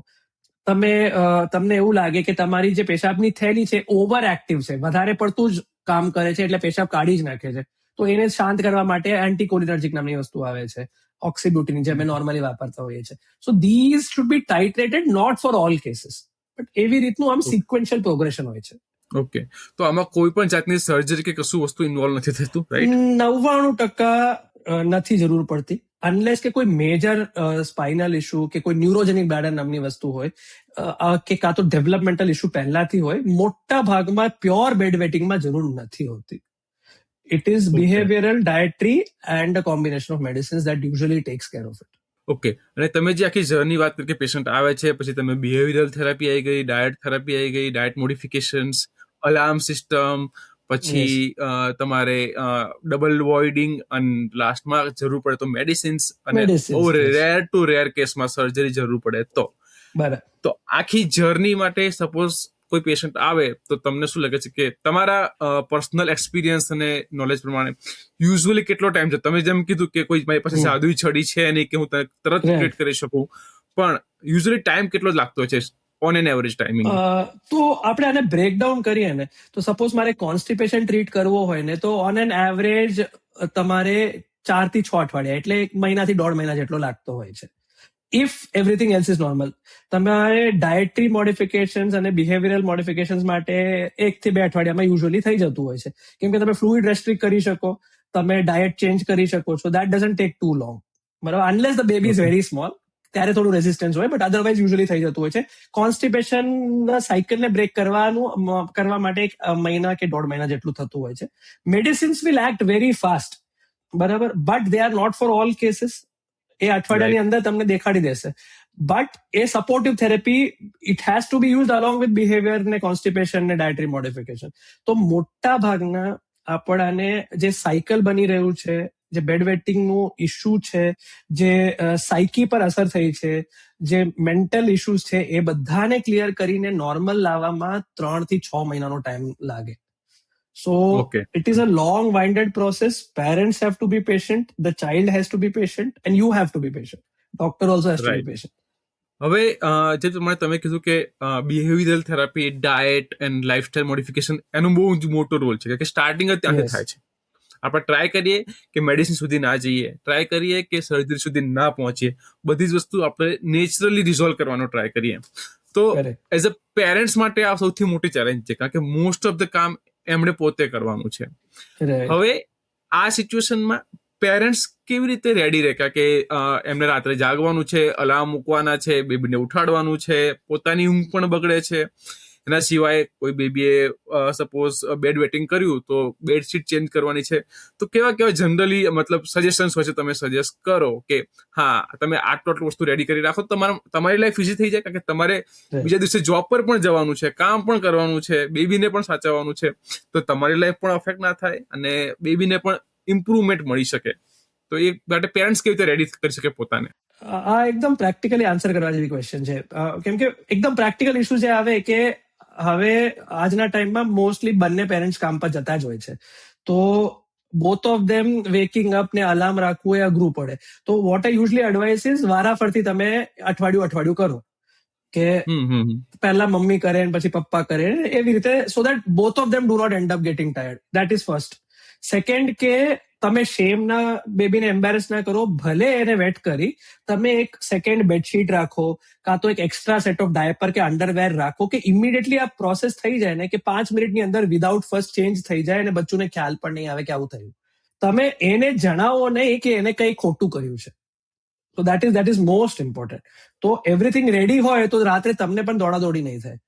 તમને એવું લાગે કે તમારી જે પેશાબની થેલી છે ઓવર એક્ટિવ છે, વધારે પડતું જ કામ કરે છે, એટલે પેશાબ કાઢી જ નાખે છે, તો એને શાંત કરવા માટે એન્ટીકોલિનર્જિક નામની વસ્તુ આવે છે, ઓક્સીબ્યુટિન, જે અમે નોર્મલી વાપરતા હોઈએ છીએ. So these should be titrated, not for all cases, but એવી રીતનું આમ સિક્વન્શિયલ પ્રોગ્રેશન હોય છે. ઓકે. તો આમાં કોઈ પણ જાતની સર્જરી કે કશું વસ્તુ ઇન્વોલ્વ નથી થતું, રાઈટ? 99% નથી જરૂર પડતી, અનલેસ કે કોઈ મેજર સ્પાઇનલ ઇશ્યુ કે કોઈ ન્યુરોજેનિક બ્લેડર નામની વસ્તુ હોય, કે કાં તો ડેવલપમેન્ટલ ઇશ્યુ પહેલાથી હોય. મોટા ભાગમાં પ્યોર બેડ વેટિંગમાં જરૂર નથી હોતી. It is behavioural, dietary and a combination of medicines that usually tax care of it. Okay. અને તમે જે આખી જર્ની વાત કરી કે પેશન્ટ આવે છે, પછી તમે બિહેવિયરલ થેરાપી આવી ગઈ, ડાયટ થેરાપી આવી ગઈ, ડાયટ મોડિફિકેશન્સ, અલાર્મ સિસ્ટમ, પછી તમારે ડબલ વોઇડિંગ અને લાસ્ટમાં જરૂર પડે તો મેડિસિન્સ, અને બહુ રેર ટુ રેર કેસમાં સર્જરી જરૂર પડે તો. બરાબર. તો આખી જર્ની માટે સપોઝ કોઈ પેશન્ટ આવે તો તમને શું લાગે છે કે તમારા પર્સનલ એક્સપિરિયન્સ અને નોલેજ પ્રમાણે યુઝ્યુઅલી કેટલો ટાઈમ છે? તમે જેમ કીધું કે કોઈ મારી પાસે જાદુઈ છડી છે નહીં કે હું તરત ટ્રીટ કરી શકું, પણ યુઝ્યુઅલી ટાઈમ કેટલો લાગતો છે ઓન એન એવરેજ ટાઈમિંગ? તો આપણે આને બ્રેકડાઉન કરીએ ને, તો સપોઝ મારે કોન્સ્ટિપેશન ટ્રીટ કરવો હોય ને, તો ઓન એન એવરેજ તમારે 4 થી 6 અઠવાડિયા, એટલે 1 મહિનાથી 1.5 મહિના જેટલો લાગતો હોય છે, if everything else is normal. તમારે ડાયટરી મોડિફિકેશન્સ અને બિહેવિયરલ મોડિફિકેશન્સ માટે 1 થી 2 અઠવાડિયામાં યુઝ્યુઅલી થઈ જતું હોય છે, કેમ કે તમે ફ્લુઇડ રેસ્ટ્રિક્ટ કરી શકો, તમે ડાયટ ચેન્જ કરી શકો છો. That doesn't take too long, બરાબર, unless the baby is very small, ત્યારે થોડું રેઝિસ્ટન્સ હોય, બટ અધરવાઇઝ યુઝ્યુઅલી થઈ જતું હોય છે. કોન્સ્ટિપેશનના સાયકલને બ્રેક કરવા માટે 1 મહિના કે 1.5 મહિના જેટલું થતું હોય છે. Medicines will act very fast, બરાબર, but they are not for all cases. એ અઠવાડિયાની અંદર તમને દેખાડી દેશે, બટ એ supportive therapy it has to be used along with behaviour ને કોન્સ્ટિપેશન ને ડાયટરી મોડિફિકેશન. તો મોટા ભાગના આપણાને જે સાયકલ બની રહ્યું છે, જે બેડ વેટિંગનું ઇશ્યુ છે, જે સાયકી પર અસર થઈ છે, જે મેન્ટલ ઇશ્યુઝ છે, એ બધાને ક્લિયર કરીને નોર્મલ લાવવામાં 3 થી 6 મહિનાનો ટાઈમ લાગે. So it is a long winded process. Parents have to be patient, the child has to be patient, and you have to be patient. Doctor also has to be patient. હવે જે તમે કીધું કે behavioural therapy, diet and lifestyle modification, એનો બહુ જ મોટો role છે કે સ્ટાર્ટિંગ જ ત્યાંથી થાય છે. આપણે ટ્રાય કરીએ કે મેડિસિન સુધી ના જઈએ, ટ્રાય કરીએ કે સર્જરી સુધી ના પહોંચીએ, બધી જ વસ્તુ આપણે નેચરલી રિઝોલ્વ કરવાનો ટ્રાય કરીએ. તો એઝ અ પેરેન્ટ્સ માટે આ સૌથી મોટી ચેલેન્જ છે, કારણ કે મોસ્ટ ઓફ ધ કામ એમણે પોતે કરવાનું છે. હવે આ સિચ્યુએશનમાં પેરેન્ટ્સ કેવી રીતે રેડી રહે? કારણ કે એમને રાત્રે જાગવાનું છે, અલાર્મ મૂકવાના છે, બેબીને ઉઠાડવાનું છે, પોતાની ઊંઘ પણ બગડે છે. એના સિવાય કોઈ બેબીએ સપોઝ બેડ વેટિંગ કર્યું તો બેડશીટ ચેન્જ કરવાની છે. તો કેવા કેવા જનરલી મતલબ સજેશન્સ હોય છે, તમે સજેસ્ટ કરો કે હા તમે આટલું વસ્તુ રેડી કરી રાખો, તમારી લાઈફ ઇઝી થઈ જાય, કારણ કે તમારે બીજા દિવસે જોબ પર પણ જવાનું છે, કામ પણ કરવાનું છે, બેબીને પણ સાચવવાનું છે, તો તમારી લાઈફ પણ અફેક્ટ ના થાય અને બેબીને પણ ઇમ્પ્રુવમેન્ટ મળી શકે. તો એ માટે પેરેન્ટ્સ કેવી રીતે રેડી કરી શકે પોતાને? આ એકદમ પ્રેક્ટિકલી આન્સર કરવા જેવી ક્વેશ્ચન છે, કેમ કે એકદમ પ્રેક્ટિકલ ઇશ્યુ જે આવે કે હવે આજના ટાઈમમાં મોસ્ટલી બંને પેરેન્ટ્સ કામ પર જતા જ હોય છે, તો બોથ ઓફ ધેમ વેકિંગ અપ ને અલાર્મ રાખવું એ અઘરું પડે. તો what I usually advice is વારાફરતી તમે અઠવાડિયું કરો, કે પહેલા મમ્મી કરે પછી પપ્પા કરે, એવી રીતે, so that both of them do not end up getting tired. That is first. Second, કે તમે શેમ ના, બેબીને એમ્બેરેસ ના કરો, ભલે એને વેટ કરી, તમે એક સેકન્ડ બેડશીટ રાખો, કાં તો એક એક્સ્ટ્રા સેટ ઓફ ડાયપર કે અંડરવેર રાખો, કે ઇમિડિયેટલી આ પ્રોસેસ થઈ જાય ને, કે 5 મિનિટની અંદર વિધાઉટ ફર્સ્ટ ચેન્જ થઈ જાય અને બચ્ચુને ખ્યાલ પણ નહીં આવે કે આવું થયું. તમે એને જણાવો નહીં કે એને કંઈ ખોટું કર્યું છે. તો that is most important. તો એવરીથિંગ રેડી હોય તો રાત્રે તમને પણ દોડાદોડી નહીં થાય.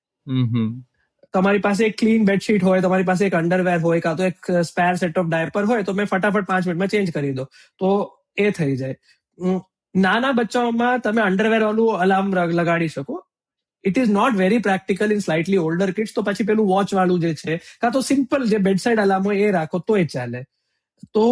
તમારી પાસે એક ક્લીન બેડશીટ હોય, તમારી પાસે એક અંડરવેર હોય, કાં તો એક સ્પેર સેટ ઓફ ડાયપર હોય, તો મેં ફટાફટ 5 મિનિટમાં ચેન્જ કરી દો, તો એ થઈ જાય. નાના બચ્ચાઓમાં તમે અંડરવેર વાળું અલાર્મ લગાડી શકો. It is not very practical in slightly older kids, તો પછી પેલું વોચ વાળું જે છે, કાં તો સિમ્પલ જે બેડસાઇડ અલાર્મ હોય એ રાખો તો એ ચાલે. તો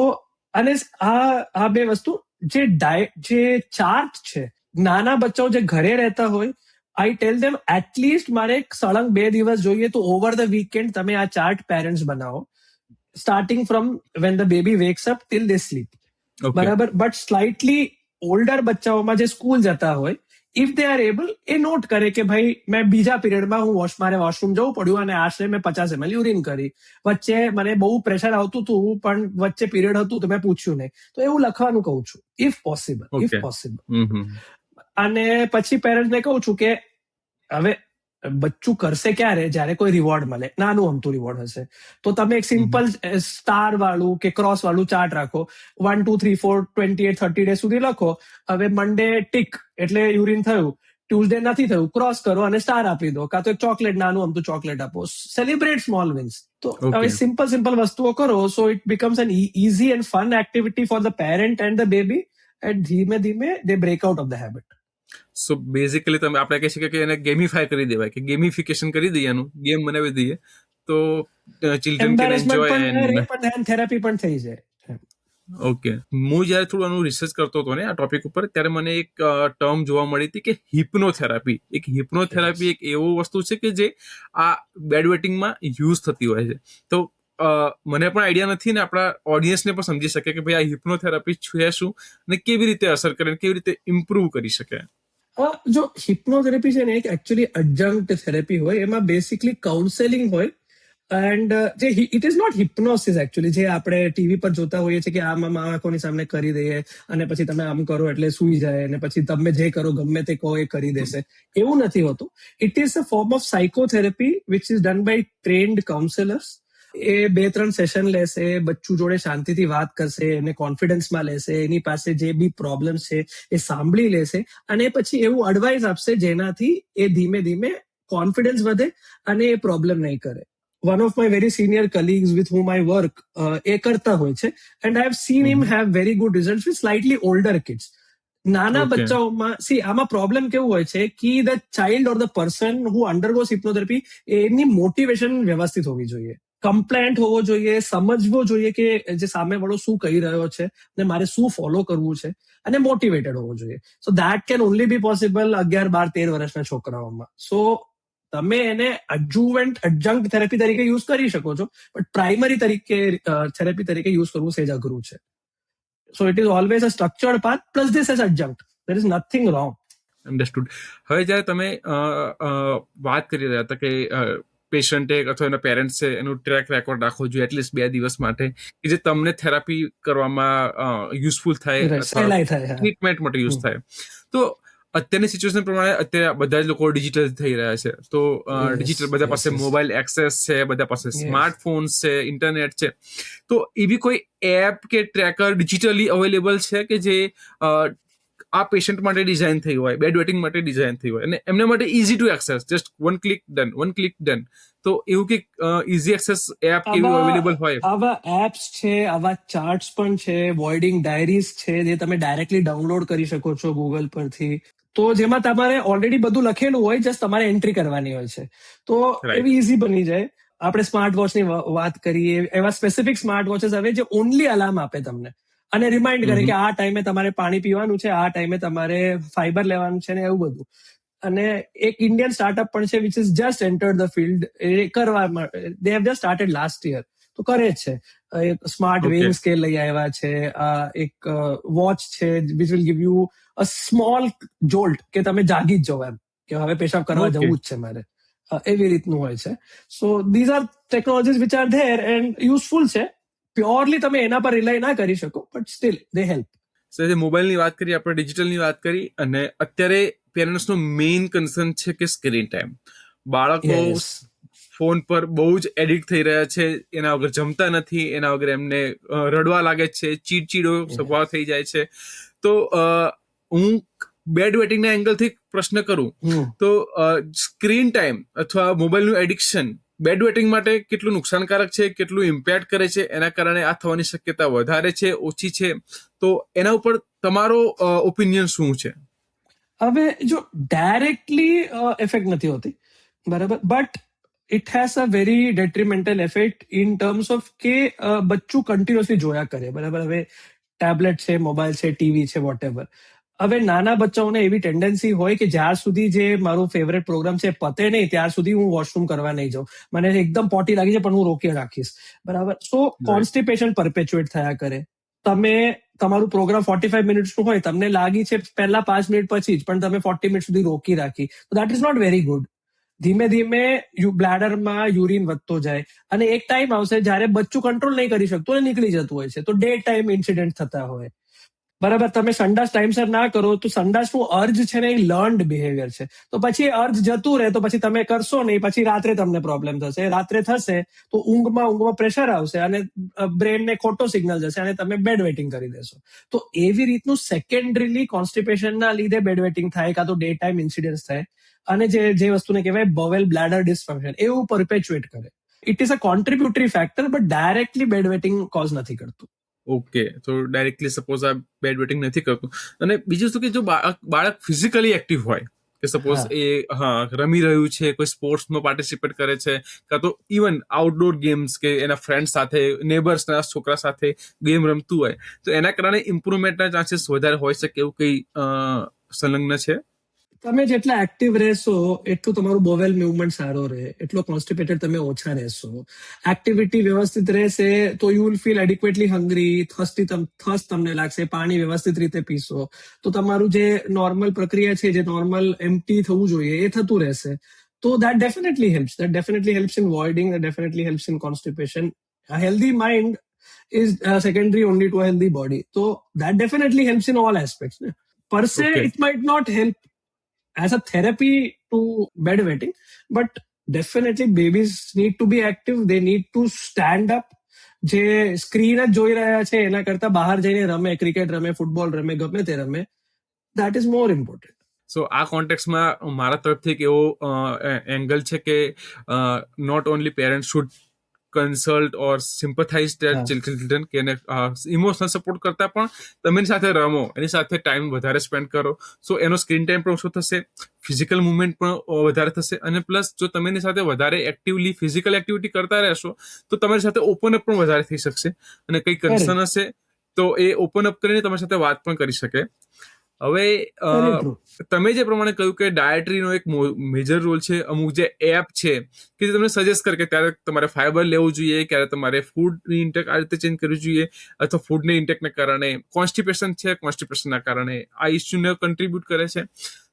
અને આ બે વસ્તુ, જે ચાર્ટ છે, નાના બચ્ચાઓ જે ઘરે રહેતા હોય, I tell them at least મારે સળંગ 2 દિવસ જોઈએ, તો ઓવર ધ વીકેન્ડ તમે આ ચાર્ટ પેરેન્ટ્સ બનાવો, starting from when the baby wakes up till they sleep, બરાબર. બટ સ્લાઇટલી ઓલ્ડર બચ્ચાઓમાં જે સ્કૂલ જતા હોય, ઇફ દે આર એબલ, એ નોટ કરે કે ભાઈ મેં બીજા પીરિયડમાં મારે વોશરૂમ જવું પડ્યું અને આશરે મેં 50 ml યુરિન કરી, વચ્ચે મને બહુ પ્રેશર આવતું હતું પણ વચ્ચે પીરિયડ હતું તો મેં પૂછ્યું નહીં, તો એવું લખવાનું કહું છું, ઇફ પોસિબલ. અને પછી પેરેન્ટ્સને કહું છું કે હવે બચ્ચું કરશે ક્યારે? જ્યારે કોઈ રિવોર્ડ મળે, નાનું અમતું રિવોર્ડ હશે, તો તમે એક સિમ્પલ સ્ટાર વાળું કે ક્રોસ વાળું ચાર્ટ રાખો, 1 2 3 4 28 30 ડે સુધી લખો. હવે મંડે ટીક એટલે યુરિન થયું, ટ્યુઝડે નથી થયું, ક્રોસ કરો અને સ્ટાર આપી દો, કાં તો એક ચોકલેટ, નાનું અમતું ચોકલેટ આપો. Celebrate small wins. તો હવે સિમ્પલ વસ્તુઓ કરો, so it becomes an easy and fun activity for the parent and the baby, and ધીમે ધીમે they break out of the habit. So basically તમે આપણે કહી શકીએ કે એને ગેમિફાય કરી દેવાય, કે ગેમિફિકેશન કરી દઈએ, એનું ગેમ બનાવી દઈએ, તો ચિલ્ડ્રન કેન એમ્બેરેસમેન્ટ એન્જોય પણ એન્ડ રહે પણ ધ્યાન થેરાપી પણ થઈ જાય. ઓકે. હું જયારે થોડું આનું રિસર્ચ કરતો હતો ને આ ટોપિક ઉપર, ત્યારે મને એક ટર્મ જોવા મળી હતી કે હિપ્નોથેરાપી. હિપ્નોથેરાપી એક એવો વસ્તુ છે કે જે આ બેડ વેટિંગમાં યુઝ થતી હોય છે. તો મને પણ આઈડિયા નથી ને આપણા ઓડિયન્સને પણ સમજી શકે કે ભાઈ આ હિપ્નોથેરાપી છે શું અને કેવી રીતે અસર કરે, કેવી રીતે ઇમ્પ્રુવ કરી શકે. જો હિપ્નોથેરાપી છે ને એક એકચ્યુઅલી અડજંક્ટ થેરેપી હોય, એમાં બેસિકલી કાઉન્સેલિંગ હોય. એન્ડ જે ઇટ ઇઝ નોટ હિપ્નોસિસ એકચ્યુઅલી, જે આપણે ટીવી પર જોતા હોઈએ છીએ કે આમ આંખોની સામે કરી દઈએ અને પછી તમે આમ કરો એટલે સૂઈ જાય અને પછી તમે જે કરો ગમે તે કહો એ કરી દેશે, એવું નથી હોતું. It is a form of psychotherapy which is done by trained counsellors. એ 2-3 સેશન લેશે, બચ્ચું જોડે શાંતિથી વાત કરશે, એને કોન્ફિડન્સમાં લેશે, એની પાસે જે બી પ્રોબ્લેમ છે એ સાંભળી લેશે અને પછી એવું એડવાઇસ આપશે જેનાથી એ ધીમે ધીમે કોન્ફિડન્સ વધે અને એ પ્રોબ્લેમ નહીં કરે. One of my very senior colleagues with whom I work, એ કરતા હોય છે and I have seen him have very good results with slightly older kids. નાના Okay. બચ્ચાઓમાં આમાં પ્રોબ્લેમ કેવું હોય છે કે the child or the person who undergoes hypnotherapy, એની મોટિવેશન વ્યવસ્થિત હોવી જોઈએ, કમ્પ્લેન્ટ હોવો જોઈએ, સમજવો જોઈએ કે જે સામેવાળો શું કહી રહ્યો છે અને મારે શું ફોલો કરવું છે, અને મોટિવેટેડ હોવો જોઈએ. So that can only B possible 11, 12, 13 વર્ષના છોકરાઓમાં. સો તમે એને એડજંક્ટ થેરેપી તરીકે યુઝ કરી શકો છો, બટ પ્રાઇમરી તરીકે થેરેપી તરીકે યુઝ કરવું સહેજ અઘરું છે. So it is always a structured path plus this as adjunct. There is nothing wrong. Understood. હવે જ્યારે તમે વાત કરી રહ્યા હતા કે પેશન્ટે અથવા એના પેરેન્ટ્સે એનું ટ્રેક રેકોર્ડ રાખવો જોઈએ એટલીસ્ટ 2 દિવસ માટે, કે જે તમને થેરાપી કરવામાં યુઝફુલ થાય અથવા સહેલાઈ થાય. ટ્રીટમેન્ટ માટે યુઝ થાય. તો અત્યારની સિચ્યુએશન પ્રમાણે અત્યારે બધા જ લોકો ડિજિટલ થઈ રહ્યા છે. તો ડિજિટલ બધા પાસે મોબાઈલ એક્સેસ છે, બધા પાસે સ્માર્ટફોન્સ છે, ઇન્ટરનેટ છે. તો એવી કોઈ એપ કે ટ્રેકર ડિજિટલી અવેલેબલ છે કે જે આ પેશન્ટ માટે ડિઝાઇન થઈ હોય, બેડ વેટિંગ માટે ડિઝાઇન થઈ હોય અને એમના માટે easy to access, just one click done. તો એવું કે ઇઝી એક્સેસ એપ કેવી અવેલેબલ હોય? આવા એપ્સ છે, આવા ચાર્ટ્સ પણ છે, વોઇડિંગ ડાયરીઝ છે જે તમે ડાયરેક્ટલી ડાઉનલોડ કરી શકો છો ગૂગલ પરથી. તો જેમાં તમારે ઓલરેડી બધું લખેલું હોય, જસ્ટ તમારે એન્ટ્રી કરવાની હોય છે. તો એવી ઇઝી બની જાય. આપણે સ્માર્ટ વોચની વાત કરીએ, એવા સ્પેસિફિક સ્માર્ટ વોચેસ આવે જે ઓનલી અલાર્મ આપે તમને અને રિમાઇન્ડ કરે કે આ ટાઈમે તમારે પાણી પીવાનું છે, આ ટાઈમે તમારે ફાઈબર લેવાનું છે ને એવું બધું. અને એક ઇન્ડિયન સ્ટાર્ટઅપ પણ છે which is just entered the field. એ કરવામાં they have just started last year, તો કરે જ છે. સ્માર્ટ વેઇંગ સ્કેલ લઈ આવ્યા છે. એક વોચ છે which will give you a small jolt કે તમે જાગી જ જાઓ એમ કે હવે પેશાબ કરવા જવું જ છે મારે, એવી રીતનું હોય છે. સો these are technologies which are there and useful છે. પ્યોરલી તમે એના પર રિલાય ના કરી શકો, but still they help. Sir, મોબાઈલની વાત કરી, આપણે ડિજિટલની વાત કરી, અને અત્યારે પેરેન્ટ્સનો મેઇન કન્સર્ન છે કે સ્ક્રીન ટાઈમ. બાળકો ફોન પર બહુ જ એડિક્ટ થઈ રહ્યા છે, એના વગર જમતા નથી, એના વગર એમને રડવા લાગે છે, ચીડચીડો સ્વભાવ થઈ જાય છે. તો હું બેડ વેટિંગના એંગલથી પ્રશ્ન કરું તો સ્ક્રીન ટાઈમ અથવા મોબાઈલનું એડિક્શન બેડ વેટિંગ માટે કેટલું નુકસાનકારક છે, કેટલું ઇમ્પેક્ટ કરે છે, એના કારણે આ થવાની શક્યતા વધારે છે, ઓછી છે? તો એના ઉપર તમારો ઓપિનિયન શું છે? હવે જો ડાયરેક્ટલી ઇફેક્ટ નથી હોતી, બરાબર, but it has a very detrimental effect in terms of કે બચ્ચું કન્ટિન્યુઅસલી જોયા કરે, બરાબર. હવે ટેબ્લેટ છે, મોબાઈલ છે, ટીવી છે, વોટેવર. હવે નાના બચ્ચાઓને એવી ટેન્ડન્સી હોય કે જ્યાર સુધી જે મારું ફેવરેટ પ્રોગ્રામ છે પતે નહીં ત્યાર સુધી હું વોશરૂમ કરવા નહીં જાઉં. મને એકદમ પોટી લાગી છે પણ હું રોકી રાખીશ, બરાબર. સો કોન્સ્ટિપેશન પરપેચ્યુએટ થયા કરે. તમે તમારું પ્રોગ્રામ 45 મિનિટ્સનું હોય, તમને લાગી છે પહેલા 5 મિનિટ પછી જ, પણ તમે 40 મિનિટ સુધી રોકી રાખી, તો that is not very good. ધીમે ધીમે બ્લેડરમાં યુરિન વધતો જાય અને એક ટાઈમ આવશે જ્યારે બચ્ચું કંટ્રોલ નહીં કરી શકતું અને નીકળી જતું હોય છે, તો ડે ટાઈમ ઇન્સિડન્ટ થતા હોય, બરાબર. તમે સંડાસ ટાઈમસર ના કરો તો સંડાસનું અર્જ છે ને એ લર્ન્ડ બિહેવિયર છે, તો પછી અર્જ જતું રહે તો પછી તમે કરશો નહીં, પછી રાત્રે તમને પ્રોબ્લેમ થશે. રાત્રે થશે તો ઊંઘમાં પ્રેશર આવશે અને બ્રેનને ખોટો સિગ્નલ જશે અને તમે બેડ વેટિંગ કરી દેશો. તો એવી રીતનું સેકન્ડરીલી કોન્સ્ટિપેશનના લીધે બેડ વેટિંગ થાય, કાં તો ડે ટાઈમ ઇન્સિડન્સ થાય, અને જે વસ્તુને કહેવાય બોવેલ બ્લેડર ડિસફંક્શન, એવું પરપેચ્યુએટ કરે. It is a contributory factor, but directly bed wetting cause નથી કરતું. ઓકે, તો ડાયરેક્ટલી સપોઝ આ બેડ વેટિંગ નથી કરતું. અને બીજું શું કે જો બાળક ફિઝિકલી એક્ટિવ હોય, કે સપોઝ હા. એ રમી રહ્યું છે, કોઈ સ્પોર્ટ્સમાં પાર્ટિસિપેટ કરે છે, કાં તો ઇવન આઉટડોર ગેમ્સ કે એના ફ્રેન્ડ સાથે, નેબર્સના છોકરા સાથે ગેમ રમતું હોય, તો એના કારણે ઇમ્પ્રુવમેન્ટના ચાન્સીસ વધારે હોય શકે એવું કંઈ સંલગ્ન છે? તમે જેટલા એક્ટિવ રહેશો એટલું તમારું બોવેલ મૂવમેન્ટ સારો રહે, એટલો કોન્સ્ટિપેટેડ તમે ઓછા રહેશો. એક્ટિવિટી વ્યવસ્થિત રહેશે તો યુ વિલ ફીલ એડિક્વેટલી હંગ્રી, થર્સ્ટ તમને લાગશે, પાણી વ્યવસ્થિત રીતે પીશો તો તમારું જે નોર્મલ પ્રક્રિયા છે, જે નોર્મલ એમ્પ્ટી થવું જોઈએ એ થતું રહેશે. તો that definitely helps in voiding, that definitely helps in constipation. A healthy mind is secondary only to a healthy body, so that definitely helps in all aspects. Per se okay. it might not help as a therapy to bedwetting, but definitely babies need to be active, they need to stand up. જે screen જ જોઈ રહ્યા છે એના કરતા બહાર જઈને રમે, ક્રિકેટ રમે, ફૂટબોલ રમે, ગમે તે રમે, that is more important. સો આ કોન્ટેક્સમાં મારા તરફથી એક એવો એંગલ છે કે not only parents should consult or sympathise હા. ચિલ્ડ્રન કે એને ઇમોશનલ સપોર્ટ કરતા પણ તમે એની સાથે રમો, એની સાથે ટાઈમ વધારે સ્પેન્ડ કરો, સો એનો સ્ક્રીન ટાઈમ પણ ઓછો થશે, ફિઝિકલ મુવમેન્ટ પણ વધારે થશે, અને પ્લસ જો તમે એની સાથે વધારે એક્ટિવલી ફિઝિકલ એક્ટિવિટી કરતા રહેશો તો તમારી સાથે ઓપન અપ પણ વધારે થઈ શકશે, અને કંઈ કન્સર્ન હશે તો એ ઓપન અપ કરીને તમારી સાથે વાત પણ કરી શકે. હવે Very true. તમે જે પ્રમાણે કહ્યું કે ડાયટરીનો એક મેજર રોલ છે, અમુક જે એપ છે કે જે તમને સજેસ્ટ કરે કે ત્યારે તમારે ફાઈબર લેવું જોઈએ, ક્યારે તમારે ફૂડની ઇન્ટેક આ રીતે ચેન્જ કરવી જોઈએ, અથવા ફૂડની ઇન્ટેકને કારણે કોન્સ્ટિપેશન છે, કોન્સ્ટિપેશનના કારણે આ ઇસ્યુને કન્ટ્રીબ્યુટ કરે છે.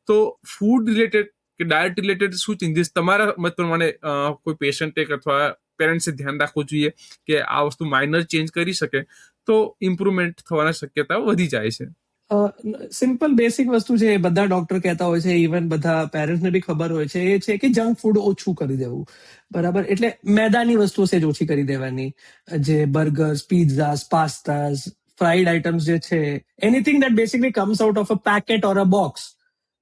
તો ફૂડ રિલેટેડ કે ડાયટ રિલેટેડ શું ચેન્જીસ તમારા મત પ્રમાણે કોઈ પેશન્ટે અથવા પેરેન્ટ્સે ધ્યાન રાખવું જોઈએ કે આ વસ્તુ માઇનર ચેન્જ કરી શકે તો ઇમ્પ્રુવમેન્ટ થવાના શક્યતા વધી જાય છે? સિમ્પલ બેસિક વસ્તુ છે, બધા ડોક્ટર કહેતા હોય છે, ઇવન બધા પેરેન્ટ્સને બી ખબર હોય છે, એ છે કે જંક ફૂડ ઓછું કરી દેવું. બરાબર, એટલે મેદાની વસ્તુઓ સેજ ઓછી કરી દેવાની, જે બર્ગર્સ, પિઝાસ, પાસ્તાસ, ફ્રાઈડ આઇટમ્સ જે છે, anything that basically comes out of a packet or a box,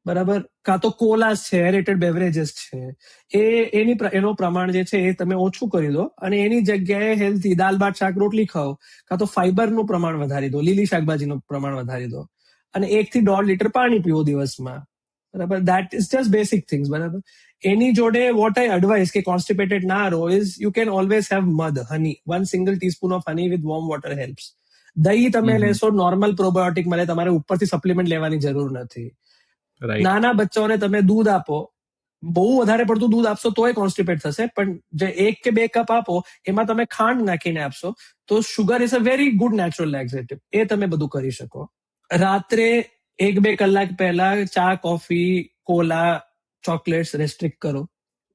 બરાબર, કાં તો કોલાસ છે, એરેટેડ બેવરેજીસ છે, એનો પ્રમાણ જે છે એ તમે ઓછું કરી દો, અને એની જગ્યાએ હેલ્ધી દાલ ભાત શાક રોટલી ખાઓ, કાં તો ફાઈબરનું પ્રમાણ વધારી દો, લીલી શાકભાજીનું પ્રમાણ વધારી દો, અને 1 થી 1.5 લીટર પાણી પીવો દિવસમાં. બરાબર, that is just basic things. બરાબર, એની જોડે વોટ આઈ એડવાઇસ કે કોન્સ્ટિપેટેડ ના રહો is you can always have મધ, હની, 1 single teaspoon of honey with warm water helps. દહીં તમે લેશો, નોર્મલ પ્રોબાયોટિક મળે, તમારે ઉપરથી સપ્લિમેન્ટ લેવાની જરૂર નથી. રાઈટ. નાના બચ્ચાઓને તમે દૂધ આપો, બહુ વધારે પડતું દૂધ આપશો તોય કોન્સ્ટિપેટ થશે, પણ જે 1 કે 2 કપ આપો એમાં તમે ખાંડ નાખીને આપશો તો sugar is a very good natural laxative, એ તમે બધું કરી શકો. રાત્રે 1-2 કલાક પહેલા ચા, કોફી, કોલા, ચોકલેટ્સ રેસ્ટ્રિક્ટ કરો.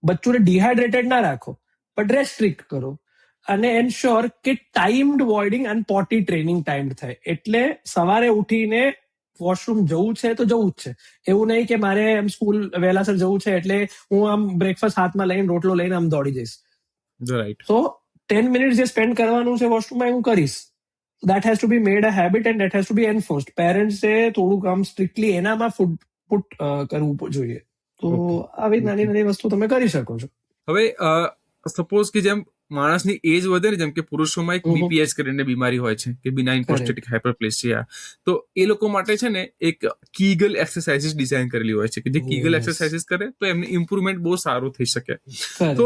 બચ્ચુને ડિહાઇડ્રેટેડ ના રાખો, બટ રેસ્ટ્રિક્ટ કરો, અને એન્શ્યોર કે ટાઈમ્ડ વોઇડિંગ એન્ડ પોટી ટ્રેનિંગ ટાઈમ્ડ થાય. એટલે સવારે ઉઠીને વોશરૂમ જવું છે તો જવું જ છે, એવું નહીં કે મારે એમ સ્કૂલ વહેલાસર જવું છે એટલે હું આમ બ્રેકફાસ્ટ હાથમાં લઈને રોટલો લઈને આમ દોડી જઈશ. રાઈટ. તો 10 મિનિટ જે સ્પેન્ડ કરવાનું છે વોશરૂમમાં હું કરીશ. That has to be made a habit and that has to be enforced. Parents એ થોડું કામ સ્ટ્રિક્ટલી એનામાં પુટ કરવું જોઈએ. તો આવી નાની નાની વસ્તુ તમે કરી શકો છો. હવે સપોઝ કે જેમ માણસની એજ વધે ને, જેમ કે પુરુષોમાં એક બીપીએચ કરીને બીમારી હોય છે કે બિનાઇન પ્રોસ્ટેટિક હાઇપરપ્લેસિયા, તો એ લોકો માટે છે ને એક કીગલ એક્સરસાઇઝીસ ડિઝાઇન કરેલી હોય છે કે જે કીગલ એક્સરસાઇઝીસ કરે તો એમની ઇમ્પ્રુવમેન્ટ બહુ સારું થઈ શકે. તો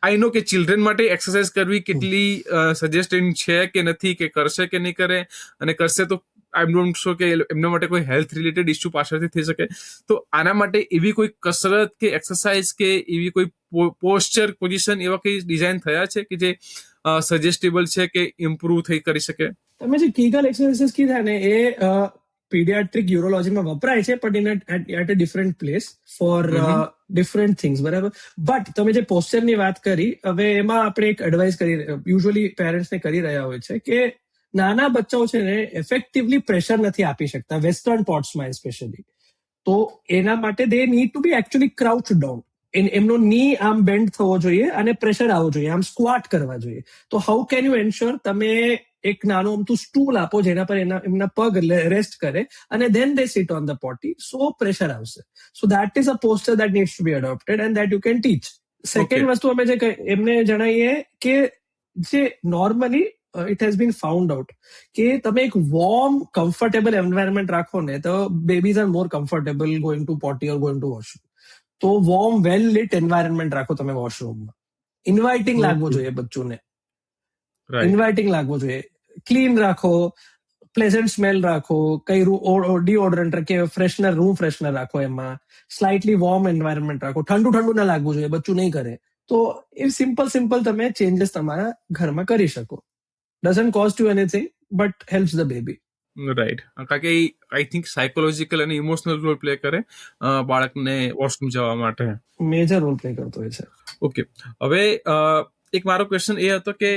આઈ નો કે ચિલ્ડ્રન માટે એક્સરસાઇઝ કરવી કેટલી સજેસ્ટેડ છે કે નથી, કે કરશે કે નહીં કરે, અને કરશે તો આઈ એમ ડોન્ટ શ્યોર કે એમના માટે કોઈ હેલ્થ રિલેટેડ ઇસ્યુ પાછળથી થઈ શકે. તો આના માટે એવી કોઈ કસરત કે એક્સરસાઇઝ કે એવી કોઈ પોસ્ચર પોઝિશન એવા કઈ ડિઝાઇન થયા છે કે જે સજેસ્ટેબલ છે કે ઇમ્પ્રુવ થઈ કરી શકે? તમે જે કીગલ એક્સરસાઇઝીસ કીધા ને એ પીડિયાટ્રિક યુરોલોજીમાં વપરાય છે, પણ at a different place for different things. બરાબર, બટ તમે જે પોસ્ચરની વાત કરી, હવે એમાં આપણે એક એડવાઇસ યુઝ્યુઅલી પેરેન્ટ્સને કરી રહ્યા હોય છે કે નાના બચ્ચાઓ છે ને એફેક્ટિવલી પ્રેશર નથી આપી શકતા, વેસ્ટર્ન પોટ્સમાં સ્પેશિયલી. તો એના માટે they need to be actually crouch down. એમનો ની આમ બેન્ડ થવો જોઈએ અને પ્રેશર આવવો જોઈએ, આમ સ્ક્વાટ કરવા જોઈએ. તો હાઉ કેન યુ એન્શ્યોર? તમે એક નાનું અમતું સ્ટૂલ આપો જેના પર એમના પગ રેસ્ટ કરે, અને then they sit on the potty, so pressure આવશે. So that is a posture that needs to be adopted and that you can teach. Second વસ્તુ અમે જે એમને જણાવીએ કે જે normally it has been found out કે તમે એક વોર્મ કમ્ફર્ટેબલ એન્વાયરમેન્ટ રાખો ને તો babies are more comfortable going to potty or going to washroom. તો વોર્મ વેલ લિટ એન્વાયરમેન્ટ રાખો તમે વોશરૂમમાં. ઇન્વાઇટિંગ લાગવું જોઈએ બચ્ચુને, રાઈટ. ઇન્વાઇટિંગ લાગવું જોઈએ, ક્લીન રાખો, પ્લેઝન્ટ સ્મેલ રાખો, કઈ ડીઓડરન્ટ કે ફ્રેશનર, રૂમ ફ્રેશનર રાખો, એમાં સ્લાઇટલી વોર્મ એન્વાયરમેન્ટ રાખો, ઠંડુ ઠંડુ ના લાગવું જોઈએ, બચ્ચું નહીં કરે. તો એ સિમ્પલ તમે ચેન્જીસ તમારા ઘરમાં કરી શકો. Doesn't cost you anything but helps the baby. Right. કારણ કે આઈ થિંક સાયકોલોજીકલ અને ઇમોશનલ રોલ પ્લે કરે બાળકને વોશરૂમ જવા માટે. મેજર રોલ પ્લે કરતો હોય છે. ઓકે, હવે એક મારો ક્વેશ્ચન એ હતો કે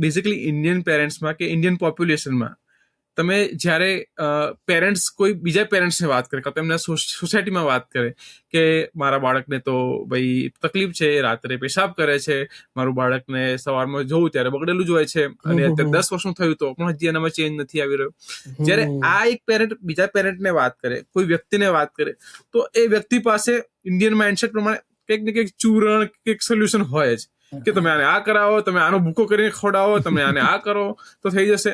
બેઝિકલી ઇન્ડિયન પેરેન્ટ્સમાં કે ઇન્ડિયન પોપ્યુલેશનમાં તમે જ્યારે પેરેન્ટ્સ કોઈ બીજા પેરેન્ટ્સને વાત કરે કાં તો એમના સોસાયટીમાં વાત કરે કે મારા બાળકને તો ભાઈ તકલીફ છે, રાત્રે પેશાબ કરે છે, મારું બાળકને સવારમાં જોઉં ત્યારે બગડેલું જ હોય છે અને અત્યારે 10 વર્ષનું થયું તો પણ હજી એનામાં ચેન્જ નથી આવી રહ્યો. જ્યારે આ એક પેરેન્ટ બીજા પેરેન્ટને વાત કરે, કોઈ વ્યક્તિને વાત કરે, તો એ વ્યક્તિ પાસે ઇન્ડિયન માઇન્ડસેટ પ્રમાણે કંઈક ને કંઈક ચૂરણ કંઈક સોલ્યુશન હોય જ કે તમે આને આ કરાવો, તમે આનો ભૂકો કરીને ખવડાવો, તમે આને આ કરો તો થઈ જશે.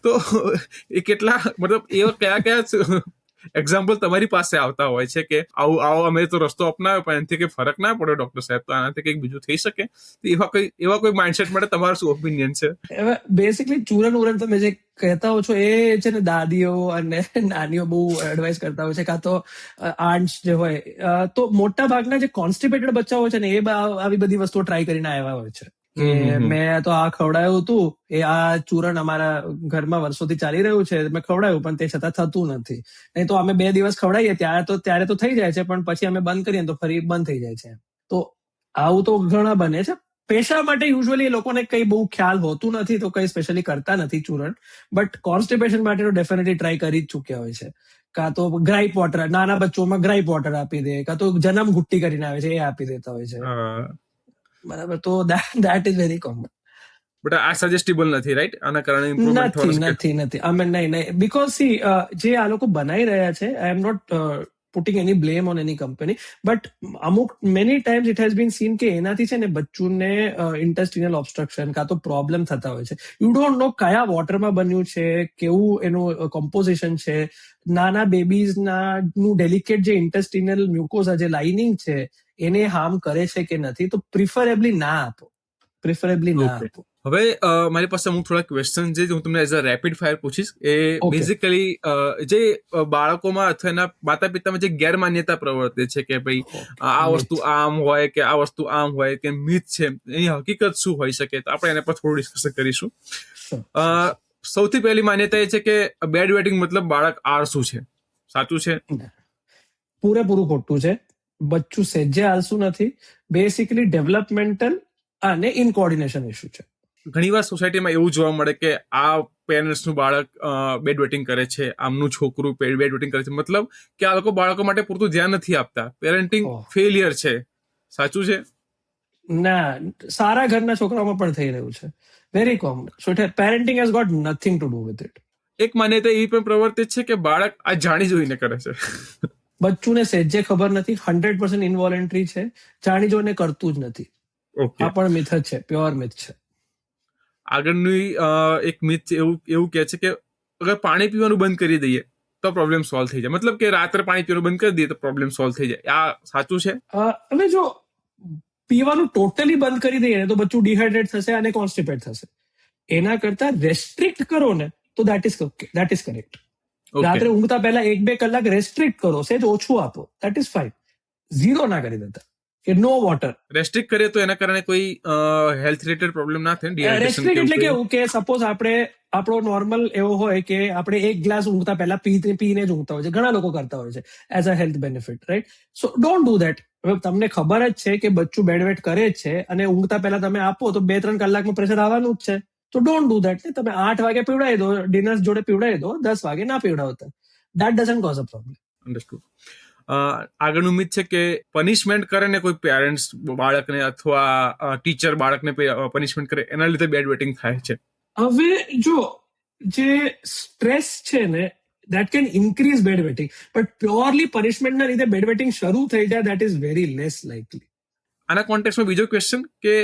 તો એ કેટલા મતલબ એવા કયા એક્ઝામ્પલ તમારી પાસે આવતા હોય છે કે આવો અમે તો રસ્તો અપનાવ્યો પણ એનાથી કંઈ ફરક ના પડ્યો ડોક્ટર સાહેબ, તો આનાથી કંઈક બીજું થઈ શકે? એવા કોઈ માઇન્ડસેટ માટે તમારો શું ઓપિનિયન છે? બેસિકલી ચૂરણ તમે જે કહેતા હો છો એ છે ને દાદીઓ અને નાનીઓ બહુ એડવાઇસ કરતા હોય છે, કાં તો આન્ટ્સ જે હોય. તો મોટા ભાગના જે કોન્સ્ટિપેટેડ બચ્ચા હોય છે ને એ આવી બધી વસ્તુઓ ટ્રાય કરીને આવ્યા હોય છે કે મેં તો આ ખવડાવ્યું હતું, એ આ ચૂરણ અમારા ઘરમાં વર્ષોથી ચાલી રહ્યું છે, મેં ખવડાવ્યું પણ તે છતાં થતું નથી. નહીં તો અમે 2 દિવસ ખવડાવીએ ત્યારે તો થઈ જાય છે પણ પછી અમે બંધ કરીએ તો ફરી બંધ થઈ જાય છે. તો આવું તો ઘણા બને છે. પેશાબ માટે યુઝ્યુઅલી એ લોકોને કઈ બહુ ખ્યાલ હોતું નથી તો કઈ સ્પેશિયલી કરતા નથી ચૂરણ, બટ કોન્સ્ટિપેશન માટે તો ડેફિનેટલી ટ્રાય કરી જ ચૂક્યા હોય છે. કાં તો ગ્રાઇપ વોટર, નાના બચ્ચોમાં ગ્રાઇપ વોટર આપી દે, કાં તો જન્મ ઘુટ્ટી કરીને આવે છે એ આપી દેતા હોય છે. બરાબર, તો that is very common. But આ સજેસ્ટેબલ નથી, રાઈટ? આના કારણે ઇમ્પ્રુવમેન્ટ નથી અમે નહીં બીકોઝ સી જે આ લોકો બનાવી રહ્યા છે, I am not putting any blame on any company, but અમુક many times it has been seen કે એનાથી છે ને બચ્ચુને ઇન્ટેસ્ટિનલ ઓબ્સ્ટ્રક્શન કાં તો પ્રોબ્લેમ થતા હોય છે. યુ ડોન્ટ નો કયા વોટરમાં બન્યું છે, કેવું એનું કમ્પોઝિશન છે, નાના બેબીઝના નું ડેલિકેટ જે ઇન્ટેસ્ટિનલ મ્યુકોઝા જે લાઇનિંગ છે એને હાર્મ કરે છે કે નથી, તો પ્રિફરેબલી ના આપો. હવે મારી પાસે અમુક થોડા ક્વેશ્ચન છે હું તમને એઝ અ રેપિડ ફાયર પૂછીશ. એ બેઝિકલી જે બાળકોમાં અથવા એના માતા પિતામાં જે ગેરમાન્યતા પ્રવર્તે છે કે ભાઈ આ વસ્તુ આમ હોય કે આ વસ્તુ આમ હોય કે મિથ છે, એની હકીકત શું હોઈ શકે, તો આપણે એના પર થોડું ડિસ્કશન કરીશું. સૌથી પહેલી માન્યતા એ છે કે બેડ વેટિંગ મતલબ બાળક આળસુ છે. સાચું છે? પૂરેપૂરું ખોટું છે. બચ્ચું સહેજે આળસુ નથી. બેસિકલી ડેવલપમેન્ટલ અને ઇનકોર્ડિનેશન ઇશ્યુ છે. ઘણીવાર સોસાયટીમાં એવું જોવા મળે કે આ પેરેન્ટ્સનું બાળક બેડ વેટિંગ કરે છે, આમનું છોકરું બેડ વેટિંગ કરે છે, મતલબ કે આ લોકો બાળકો માટે પૂરતું ધ્યાન નથી આપતા, પેરેન્ટિંગ ફેલિયર છે. સાચું છે? ના, સારા ઘરના છોકરાઓમાં પણ થઈ રહ્યું છે. Very common. So parenting has got nothing to do with it. એક માન્યતા એવી પણ પ્રવર્તિત છે કે બાળક આ જાણી જોઈને કરે છે. બચ્ચુને સહેજે ખબર નથી, 100% ઇનવોલન્ટરી છે, જાણી જોઈને કરતું જ નથી. આ પણ મિથ જ છે, પ્યોર મિથ છે. આગળની એક મિથ એવું કહે છે કે અગર પાણી પીવાનું બંધ કરી દઈએ તો પ્રોબ્લેમ સોલ્વ થઈ જાય, મતલબ કે રાત્રે પાણી પીવાનું બંધ કરી દઈએ તો પ્રોબ્લેમ સોલ્વ થઈ જાય. આ સાચું છે? હવે જો પીવાનું ટોટલી બંધ કરી દઈએ તો બચ્ચું ડિહાઇડ્રેટ થશે અને કોન્સ્ટિપેટ થશે. એના કરતા રેસ્ટ્રિક્ટ કરો ને તો દેટ ઇઝ કરેક્ટ. રાત્રે ઊંઘતા પહેલા 1-2 કલાક રેસ્ટ્રિક્ટ કરો, સેજ ઓછું આપો, દેટ ઇઝ ફાઇન. 0 ના કરી દેતા કે નો વોટર. રેસ્ટ્રિક્ટ કરીએ તો એના કારણે કોઈ હેલ્થ રિલેટેડ પ્રોબ્લેમ ના થાય? રેસ્ટ્રિક્ટ એટલે કેવું કે સપોઝ આપણો નોર્મલ એવો હોય કે આપણે 1 ગ્લાસ ઊંઘતા પહેલા પીને જ ઊંઘતા હોય છે, ઘણા લોકો કરતા હોય છે as a health benefit, right? So don't do that. હવે તમને ખબર જ છે કે બચ્ચું બેડવેટ કરે જ છે અને ઊંઘતા પહેલા તમે આપો તો 2-3 કલાકમાં પ્રેશર આવવાનું જ છે, તો ડોન્ટ ડુ દેટ. તમે 8 વાગે પીવડાવી દો, ડિનર જોડે પીવડાવી દો, 10 વાગે ના પીવડાવતા. That doesn't cause a problem. Understood. આગળનું મિથ છે કે પનિશમેન્ટ કરે ને કોઈ પેરેન્ટ્સ બાળકને અથવા ટીચર બાળકને પનિશમેન્ટ કરે એના લીધે બેડ વેટિંગ થાય છે. હવે જો જે સ્ટ્રેસ છે ને that can increase bedwetting, but purely punishment ના લીધે bedwetting શરૂ થઈ જાય, that is very less likely. આના કોન્ટેક્સમાં બીજો ક્વેશ્ચન કે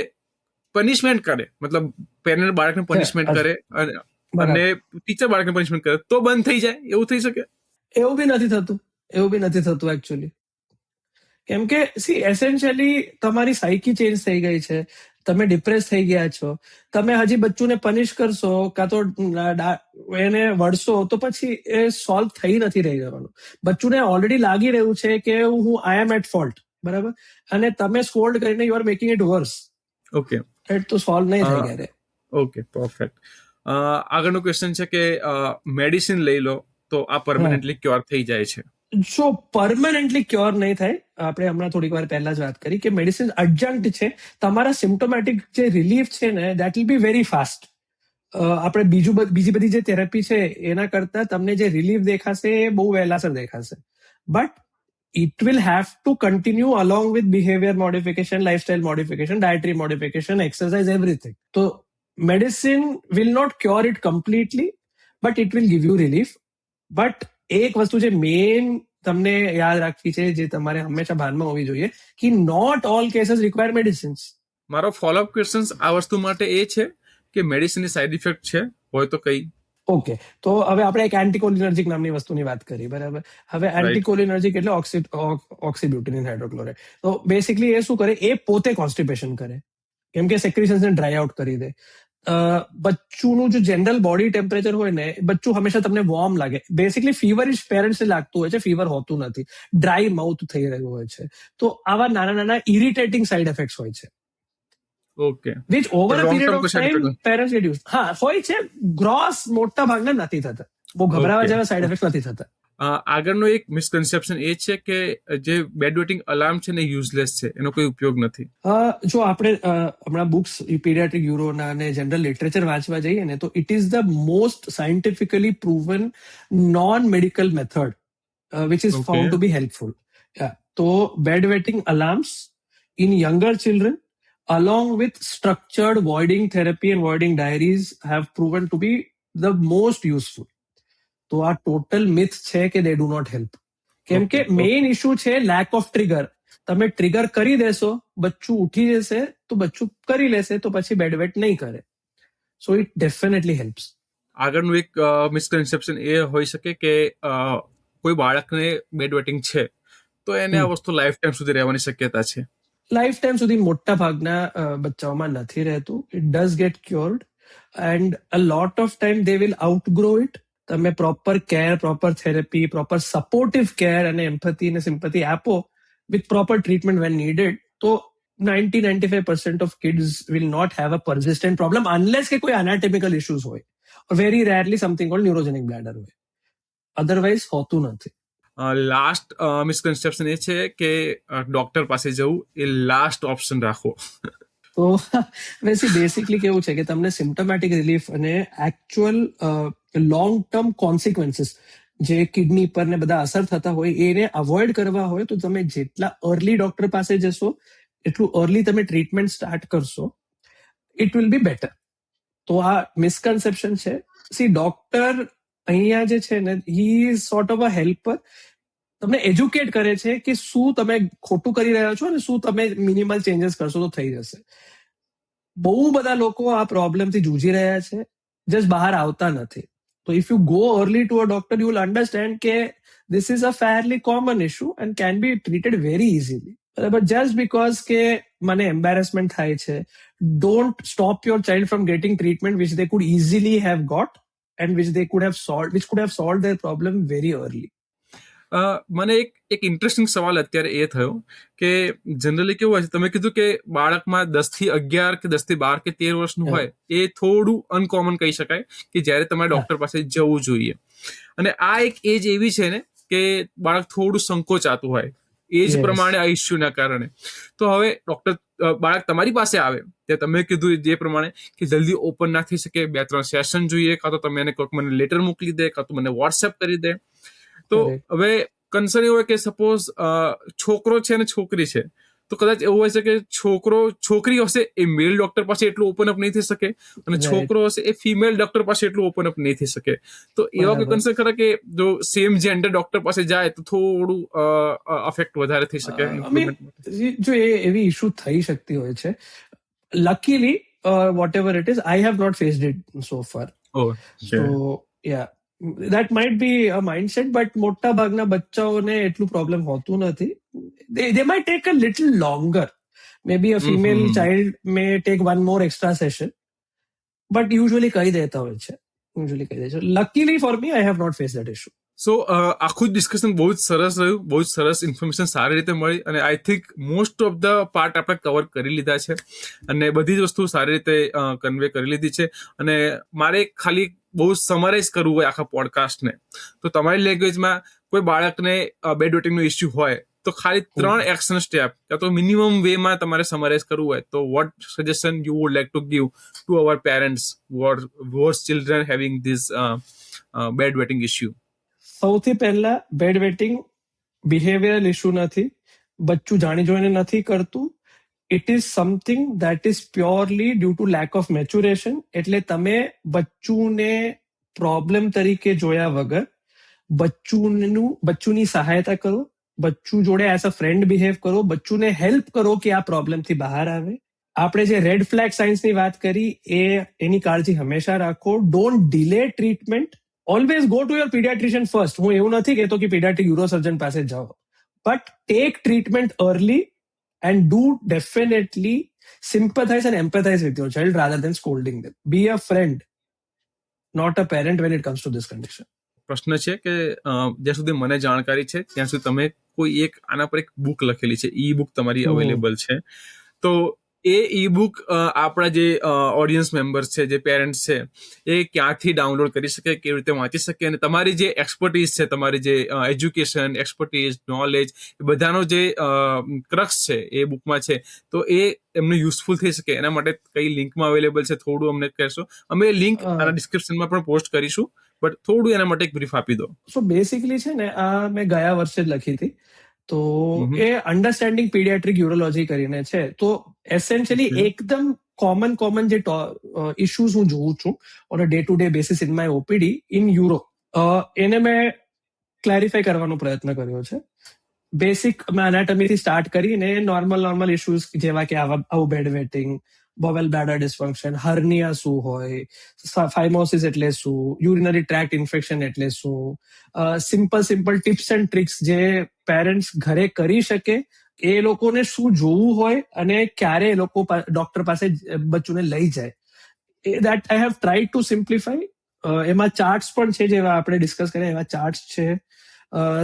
પનિશમેન્ટ કરે મતલબ પેરેન્ટ બાળકને પનિશમેન્ટ કરે અને બરાબર. ટીચર બાળકને પનિશમેન્ટ કરે તો બંધ થઈ જાય, એવું થઈ શકે? એવું બી નથી થતું એકચ્યુઅલી. કેમ કે એસેન્શિયલી તમારી સાયકી ચેન્જ થઈ ગઈ છે, તમે ડિપ્રેસ થઈ ગયા છો, તમે હજી બચ્ચુને પનિશ કરશો કાં તો એને વળશો તો પછી એ સોલ્વ થઈ નથી રહી જવાનું. બચ્ચુને ઓલરેડી લાગી રહ્યું છે કે હું આઈ એમ એટ ફોલ્ટ, બરાબર, અને તમે સ્કોલ્ડ કરીને you are making it worse. Okay, તો સોલ્વ નહીં થાય ક્યારે. Okay, perfect. આગળનો ક્વેશ્ચન છે કે મેડિસિન લઈ લો તો આ પરમેનન્ટલી ક્યોર થઈ જાય છે? જો પરમાનન્ટલી ક્યોર નહીં થાય, આપણે હમણાં થોડીક વાર પહેલા જ વાત કરી કે મેડિસિન અડજન્ટ છે. તમારા સિમ્ટોમેટિક જે રિલીફ છે ને that will be very fast. આપણે બીજી બધી જે થેરપી છે એના કરતા તમને જે રિલીફ દેખાશે એ બહુ વહેલાસર દેખાશે. But it will have to continue along with behavior modification, lifestyle modification, dietary modification, exercise, everything. So medicine will not cure it completely, but it will give you relief. But એક વસ્તુ જે main તમને યાદ રાખવી છે, જે તમારે હંમેશા ભાનમાં હોવી જોઈએ, કે not all cases require medicines. મારો ફોલોઅપ ક્વેશ્ચન આ વસ્તુ માટે એ છે કે મેડિસિનની સાઇડ ઇફેક્ટ છે હોય તો કઈ? ઓકે, તો હવે આપણે એક એન્ટીકોલિનર્જિક નામની વસ્તુની વાત કરી, બરાબર. હવે એન્ટીકોલિનર્જિક એટલે ઓક્સીબ્યુટિનિન હાઇડ્રોક્લોરાઇડ. તો બેસિકલી એ શું કરે, એ પોતે કોન્સ્ટિપેશન કરે, કેમ કે સેક્રેશન્સને ડ્રાય આઉટ કરી દે. બચ્ચુનું જો જનરલ બોડી ટેમ્પરેચર હોય ને, બચ્ચું હંમેશા તમને વોર્મ લાગે. બેસિકલી ફીવરિશ પેરેન્ટ્સને લાગતું હોય છે, ફીવર હોતું નથી, ડ્રાય માઉથ થઈ રહ્યું હોય છે. તો આવા નાના નાના ઇરિટેટિંગ સાઇડ ઇફેક્ટ્સ હોય છે. Okay, which over a period of time parents get used. હા, હોય છે, ગ્રોસ મોટા ભાગના નથી થતા, બહુ ગભરાવા જેવા સાઇડ ઇફેક્ટ નથી થતા. આગળનો એક મિસકન્સેપ્શન એ છે કે જે બેડ વેટિંગ અલાર્મ છે ને યુઝલેસ છે, એનો કોઈ ઉપયોગ નથી. જો આપણે હમણાં બુક્સ પીડિયાટ્રિક યુરોના અને જનરલ લિટરેચર વાંચવા જઈએ ને, તો it is the most scientifically proven non medical method which is found to be helpful. તો bed wetting alarms in younger children along with structured voiding therapy and voiding diaries have proven to be the most useful. તો આ total myth છે કે they do not help. કેમ કે main issue છે lack of trigger. તમે trigger કરી દેશો, બચ્ચું ઉઠી જશે, તો બચ્ચું કરી લેશે, તો પછી બેડ વેટ નહીં કરે. So it definitely helps. આગળનું એક મિસકન્સેપ્શન એ હોઈ શકે કે કોઈ બાળકને બેડ વેટિંગ છે તો એને આ વસ્તુ લાઈફ ટાઈમ સુધી રહેવાની શક્યતા છે? લાઈફ ટાઈમ સુધી મોટા ભાગના બચ્ચાઓમાં નથી રહેતું. It does get cured and a lot of time they will outgrow it. તમે proper care, proper therapy, proper supportive care and empathy and sympathy આપો with proper treatment when needed, તો 90-95% of kids will not have a persistent problem unless કે કોઈ anatomical issues હોય. Very rarely something called neurogenic bladder હોય, otherwise હોતું નથી. Last misconception એ છે કે ડોક્ટર પાસે જવું એ લાસ્ટ ઓપ્શન રાખો. તો બેસિકલી કેવું છે કે તમને સિમ્ટોમેટિક રિલીફ અને એકચ્યુઅલ લોંગ ટર્મ કોન્સિક્વન્સીસ જે કિડની પર ને બધા અસર થતા હોય એને અવોઇડ કરવા હોય, તો તમે જેટલા અર્લી ડોક્ટર પાસે જશો, એટલું અર્લી તમે ટ્રીટમેન્ટ સ્ટાર્ટ કરશો, ઇટ વિલ બી બેટર. તો આ મિસકન્સેપ્શન છે. ડોક્ટર અહીંયા જે છે ને, he is sort of a helper. તમને એજ્યુકેટ કરે છે કે શું તમે ખોટું કરી રહ્યા છો અને શું તમે મિનિમલ ચેન્જીસ કરશો તો થઈ જશે. બહુ બધા લોકો આ પ્રોબ્લેમથી જૂજી રહ્યા છે, જસ્ટ બહાર આવતા નથી. તો if you go early to a doctor, you will understand કે this is a fairly common issue and can be treated very easily. બરાબર, જસ્ટ બીકોઝ કે મને એમ્બેરેસમેન્ટ થાય છે, don't stop your child from getting treatment which they could easily have got and which could have solve their problem very early. મને એક interesting સવાલ અત્યારે એ થયો કે જનરલી કેવું હોય છે, તમે કીધું કે બાળકમાં 10-11 કે 10-12 કે 13 વર્ષનું હોય એ થોડું અનકોમન કહી શકાય કે જ્યારે તમારે ડોક્ટર પાસે જવું જોઈએ. અને આ એક એજ એવી છે ને કે બાળક થોડું સંકોચાતું હોય એજ પ્રમાણે આ ઇસ્યુના કારણે. તો હવે બાળક તમારી પાસે આવે ત્યાં તમે કીધું જે પ્રમાણે કે જલ્દી ઓપન ના થઈ શકે, 2-3 સેશન જોઈએ, કાં તો તમે એને કોઈક મને લેટર મોકલી દે, કાં તો મને વોટ્સએપ કરી દે. તો હવે કન્સર્ન એવું હોય કે સપોઝ છોકરો છે અને છોકરી છે, તો કદાચ એવું હોય છે કે છોકરી હશે એ મેલ ડોક્ટર પાસે એટલું ઓપન અપ નહીં થઈ શકે અને છોકરો હશે એ ફિમેલ ડોક્ટર પાસે એટલું ઓપન અપ નહીં થઈ શકે. તો એવા કોઈ કન્સર્ન ખરા કે જો સેમ જેન્ડર ડોક્ટર પાસે જાય તો થોડું અફેક્ટ વધારે થઈ શકે? જો એવી ઇશ્યુ થઈ શકતી હોય છે. Luckily whatever it is, I have not faced it so far. Oh, So yeah, that might be a mindset, but મોટા ભાગના બચ્ચાઓને એટલું પ્રોબ્લેમ હોતું નથી. They might take a little longer. Maybe a female child may take one more extra session, but usually કહી દેતા હોય છે. Luckily for me, I have not faced that issue. સો આખું જ ડિસ્કશન બહુ જ સરસ રહ્યું, બહુ જ સરસ ઇન્ફોર્મેશન સારી રીતે મળી, અને I think most of the part આપણે કવર કરી લીધા છે, અને બધી જ વસ્તુ સારી રીતે કન્વે કરી લીધી છે. અને મારે ખાલી બહુ સમરાઇઝ કરવું હોય આખા પોડકાસ્ટને, તો તમારી લેંગ્વેજમાં કોઈ બાળકને બેડ વેટિંગનો ઇસ્યુ હોય તો ખાલી 3 એક્શન સ્ટેપ યા તો મિનિમમ વેમાં તમારે સમરાઇઝ કરવું હોય તો what suggestion you would like to give to our parents was children having this bed wetting issue? સૌથી પહેલા, બેડ વેટિંગ બિહેવિયરલ ઇશ્યુ નથી, બચ્ચું જાણી જોઈને નથી કરતું. It is something that is purely due to lack of maturation. એટલે તમે બચ્ચુને પ્રોબ્લેમ તરીકે જોયા વગર બચ્ચુની સહાયતા કરો, બચ્ચું જોડે એઝ અ ફ્રેન્ડ બિહેવ કરો, બચ્ચુને હેલ્પ કરો કે આ પ્રોબ્લેમથી બહાર આવે. આપણે જે રેડ ફ્લેગ સાઇન્સની વાત કરી એની કાળજી હંમેશા રાખો. Don't delay treatment. Always go to your paediatrician first. હું એવું નથી કહેતો કે પીડિયાટ્રિક યુરોસર્જન પાસે જાઓ, but take treatment early and do definitely sympathize and empathize with your child rather than scolding them. Be a friend, not a parent when it comes to this condition. પ્રશ્ન છે કે જ્યાં સુધી મને જાણકારી છે ત્યાં સુધી તમે કોઈ એક આના પર એક બુક લખેલી છે, ઈ બુક તમારી અવેલેબલ છે, તો એ ઈ બુક આપણા જે ઓડિયન્સ મેમ્બર્સ છે, જે પેરેન્ટ્સ છે, એ ક્યાંથી ડાઉનલોડ કરી શકે, કેવી રીતે વાંચી શકે, અને તમારી જે એક્સપર્ટીઝ છે, તમારી જે એજ્યુકેશન એક્સપર્ટીઝ નોલેજ એ બધાનો જે ક્રક્સ છે એ બુકમાં છે, તો એ એમને યુઝફુલ થઈ શકે એના માટે કઈ લિંકમાં અવેલેબલ છે થોડું અમને કહેશો? અમે લિંક આના ડિસ્ક્રિપ્શનમાં પણ પોસ્ટ કરીશું, બટ થોડું એના માટે એક બ્રીફ આપી દો. સો બેસિકલી છે ને, આ મેં ગયા વર્ષે જ લખી હતી, તો એ અન્ડરસ્ટેન્ડિંગ પીડિયાટ્રિક યુરોલોજી કરીને છે. તો એસેન્શિયલી એકદમ કોમન જે ઇશ્યુઝ હું જોઉં છું on a day to day basis in my OPD in uro, એને મેં ક્લેરિફાઈ કરવાનો પ્રયત્ન કર્યો છે. બેસિક એનાટમીથી સ્ટાર્ટ કરીને નોર્મલ ઇશ્યુઝ જેવા કે આવું bed wetting, bowel bladder dysfunction, hernia શું હોય, ફાઇમોસિસ એટલે શું, યુરિનરી ટ્રેક્ટ ઇન્ફેક્શન એટલે શું, સિમ્પલ ટિપ્સ એન્ડ ટ્રિક્સ જે પેરેન્ટ્સ ઘરે કરી શકે, એ લોકોને શું જોવું હોય અને ક્યારે એ લોકો ડોક્ટર પાસે બચ્ચુને લઈ જાય, that I have tried to simplify. એમાં ચાર્ટ્સ પણ છે, જેવા આપણે ડિસ્કસ કર્યા એવા ચાર્ટ્સ છે.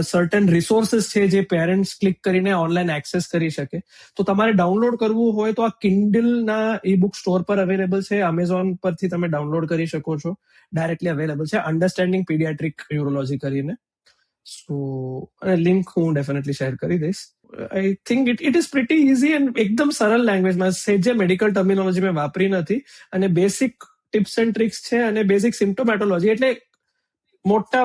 સર્ટન રિસોર્સિસ છે જે પેરેન્ટ્સ ક્લિક કરીને ઓનલાઈન એક્સેસ કરી શકે. તો તમારે ડાઉનલોડ કરવું હોય તો આ કિન્ડલના ઈ બુક સ્ટોર પર અવેલેબલ છે, અમેઝોન પરથી તમે ડાઉનલોડ કરી શકો છો, ડાયરેક્ટલી અવેલેબલ છે, અન્ડરસ્ટેન્ડિંગ પીડિયાટ્રિક યુરોલોજી કરીને. સો લિંક હું ડેફિનેટલી શેર કરી દઈશ. I think it is pretty easy and એકદમ સરળ લેંગ્વેજમાં, જે મેડિકલ ટર્મિનોલોજી મેં વાપરી નથી, અને બેસિક ટિપ્સ એન્ડ ટ્રિક્સ છે અને બેસિક સિમ્પ્ટોમેટોલોજી. એટલે મોટા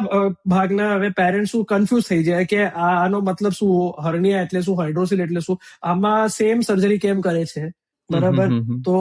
ભાગના હવે પેરેન્ટ્સ કન્ફ્યુઝ થઈ જાય કે આનો મતલબ શું, હર્નિયા એટલે શું, હાઇડ્રોસિલ એટલે શું, આમાં સેમ સર્જરી કેમ કરે છે, બરાબર? તો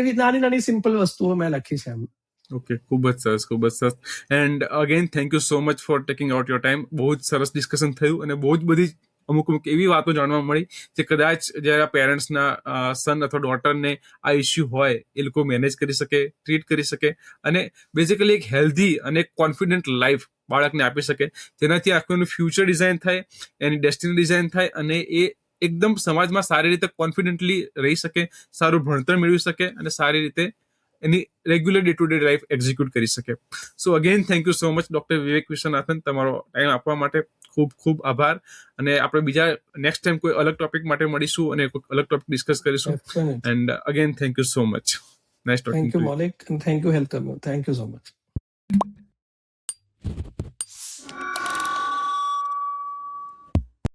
એવી નાની સિમ્પલ વસ્તુઓ મેં લખી છે એમ. ઓકે, ખૂબ જ સરસ, ખૂબ જ સરસ. And again thank you so much for taking out your time. બહુ જ સરસ ડિસ્કશન થયું, અને બહુ જ બધી અમુક એવી વાતો જાણવા મળી જે કદાચ જ્યારે પેરેન્ટ્સના સન અથવા ડોટરને આ ઇસ્યુ હોય એ લોકો મેનેજ કરી શકે, ટ્રીટ કરી શકે, અને બેઝિકલી એક હેલ્ધી અને કોન્ફિડન્ટ લાઈફ બાળકને આપી શકે, જેનાથી આખું એનું ફ્યુચર ડિઝાઇન થાય, એની ડેસ્ટિની ડિઝાઇન થાય, અને એ એકદમ સમાજમાં સારી રીતે કોન્ફિડન્ટલી રહી શકે, સારું ભણતર મેળવી શકે, અને સારી રીતે એની regular day to day life execute કરી શકે. So again thank you so much doctor Vivek Vishwanathan, તમારો ટાઈમ આપવા માટે ખૂબ ખૂબ આભાર. અને આપણે બીજા નેક્સ્ટ ટાઈમ કોઈ અલગ ટોપિક માટે મળીશું અને કોઈ અલગ ટોપિક ડિસ્કસ કરીશું. And again thank you so much. Nice talking to you. Thank you Maulik, and thank you health. Thank you so much.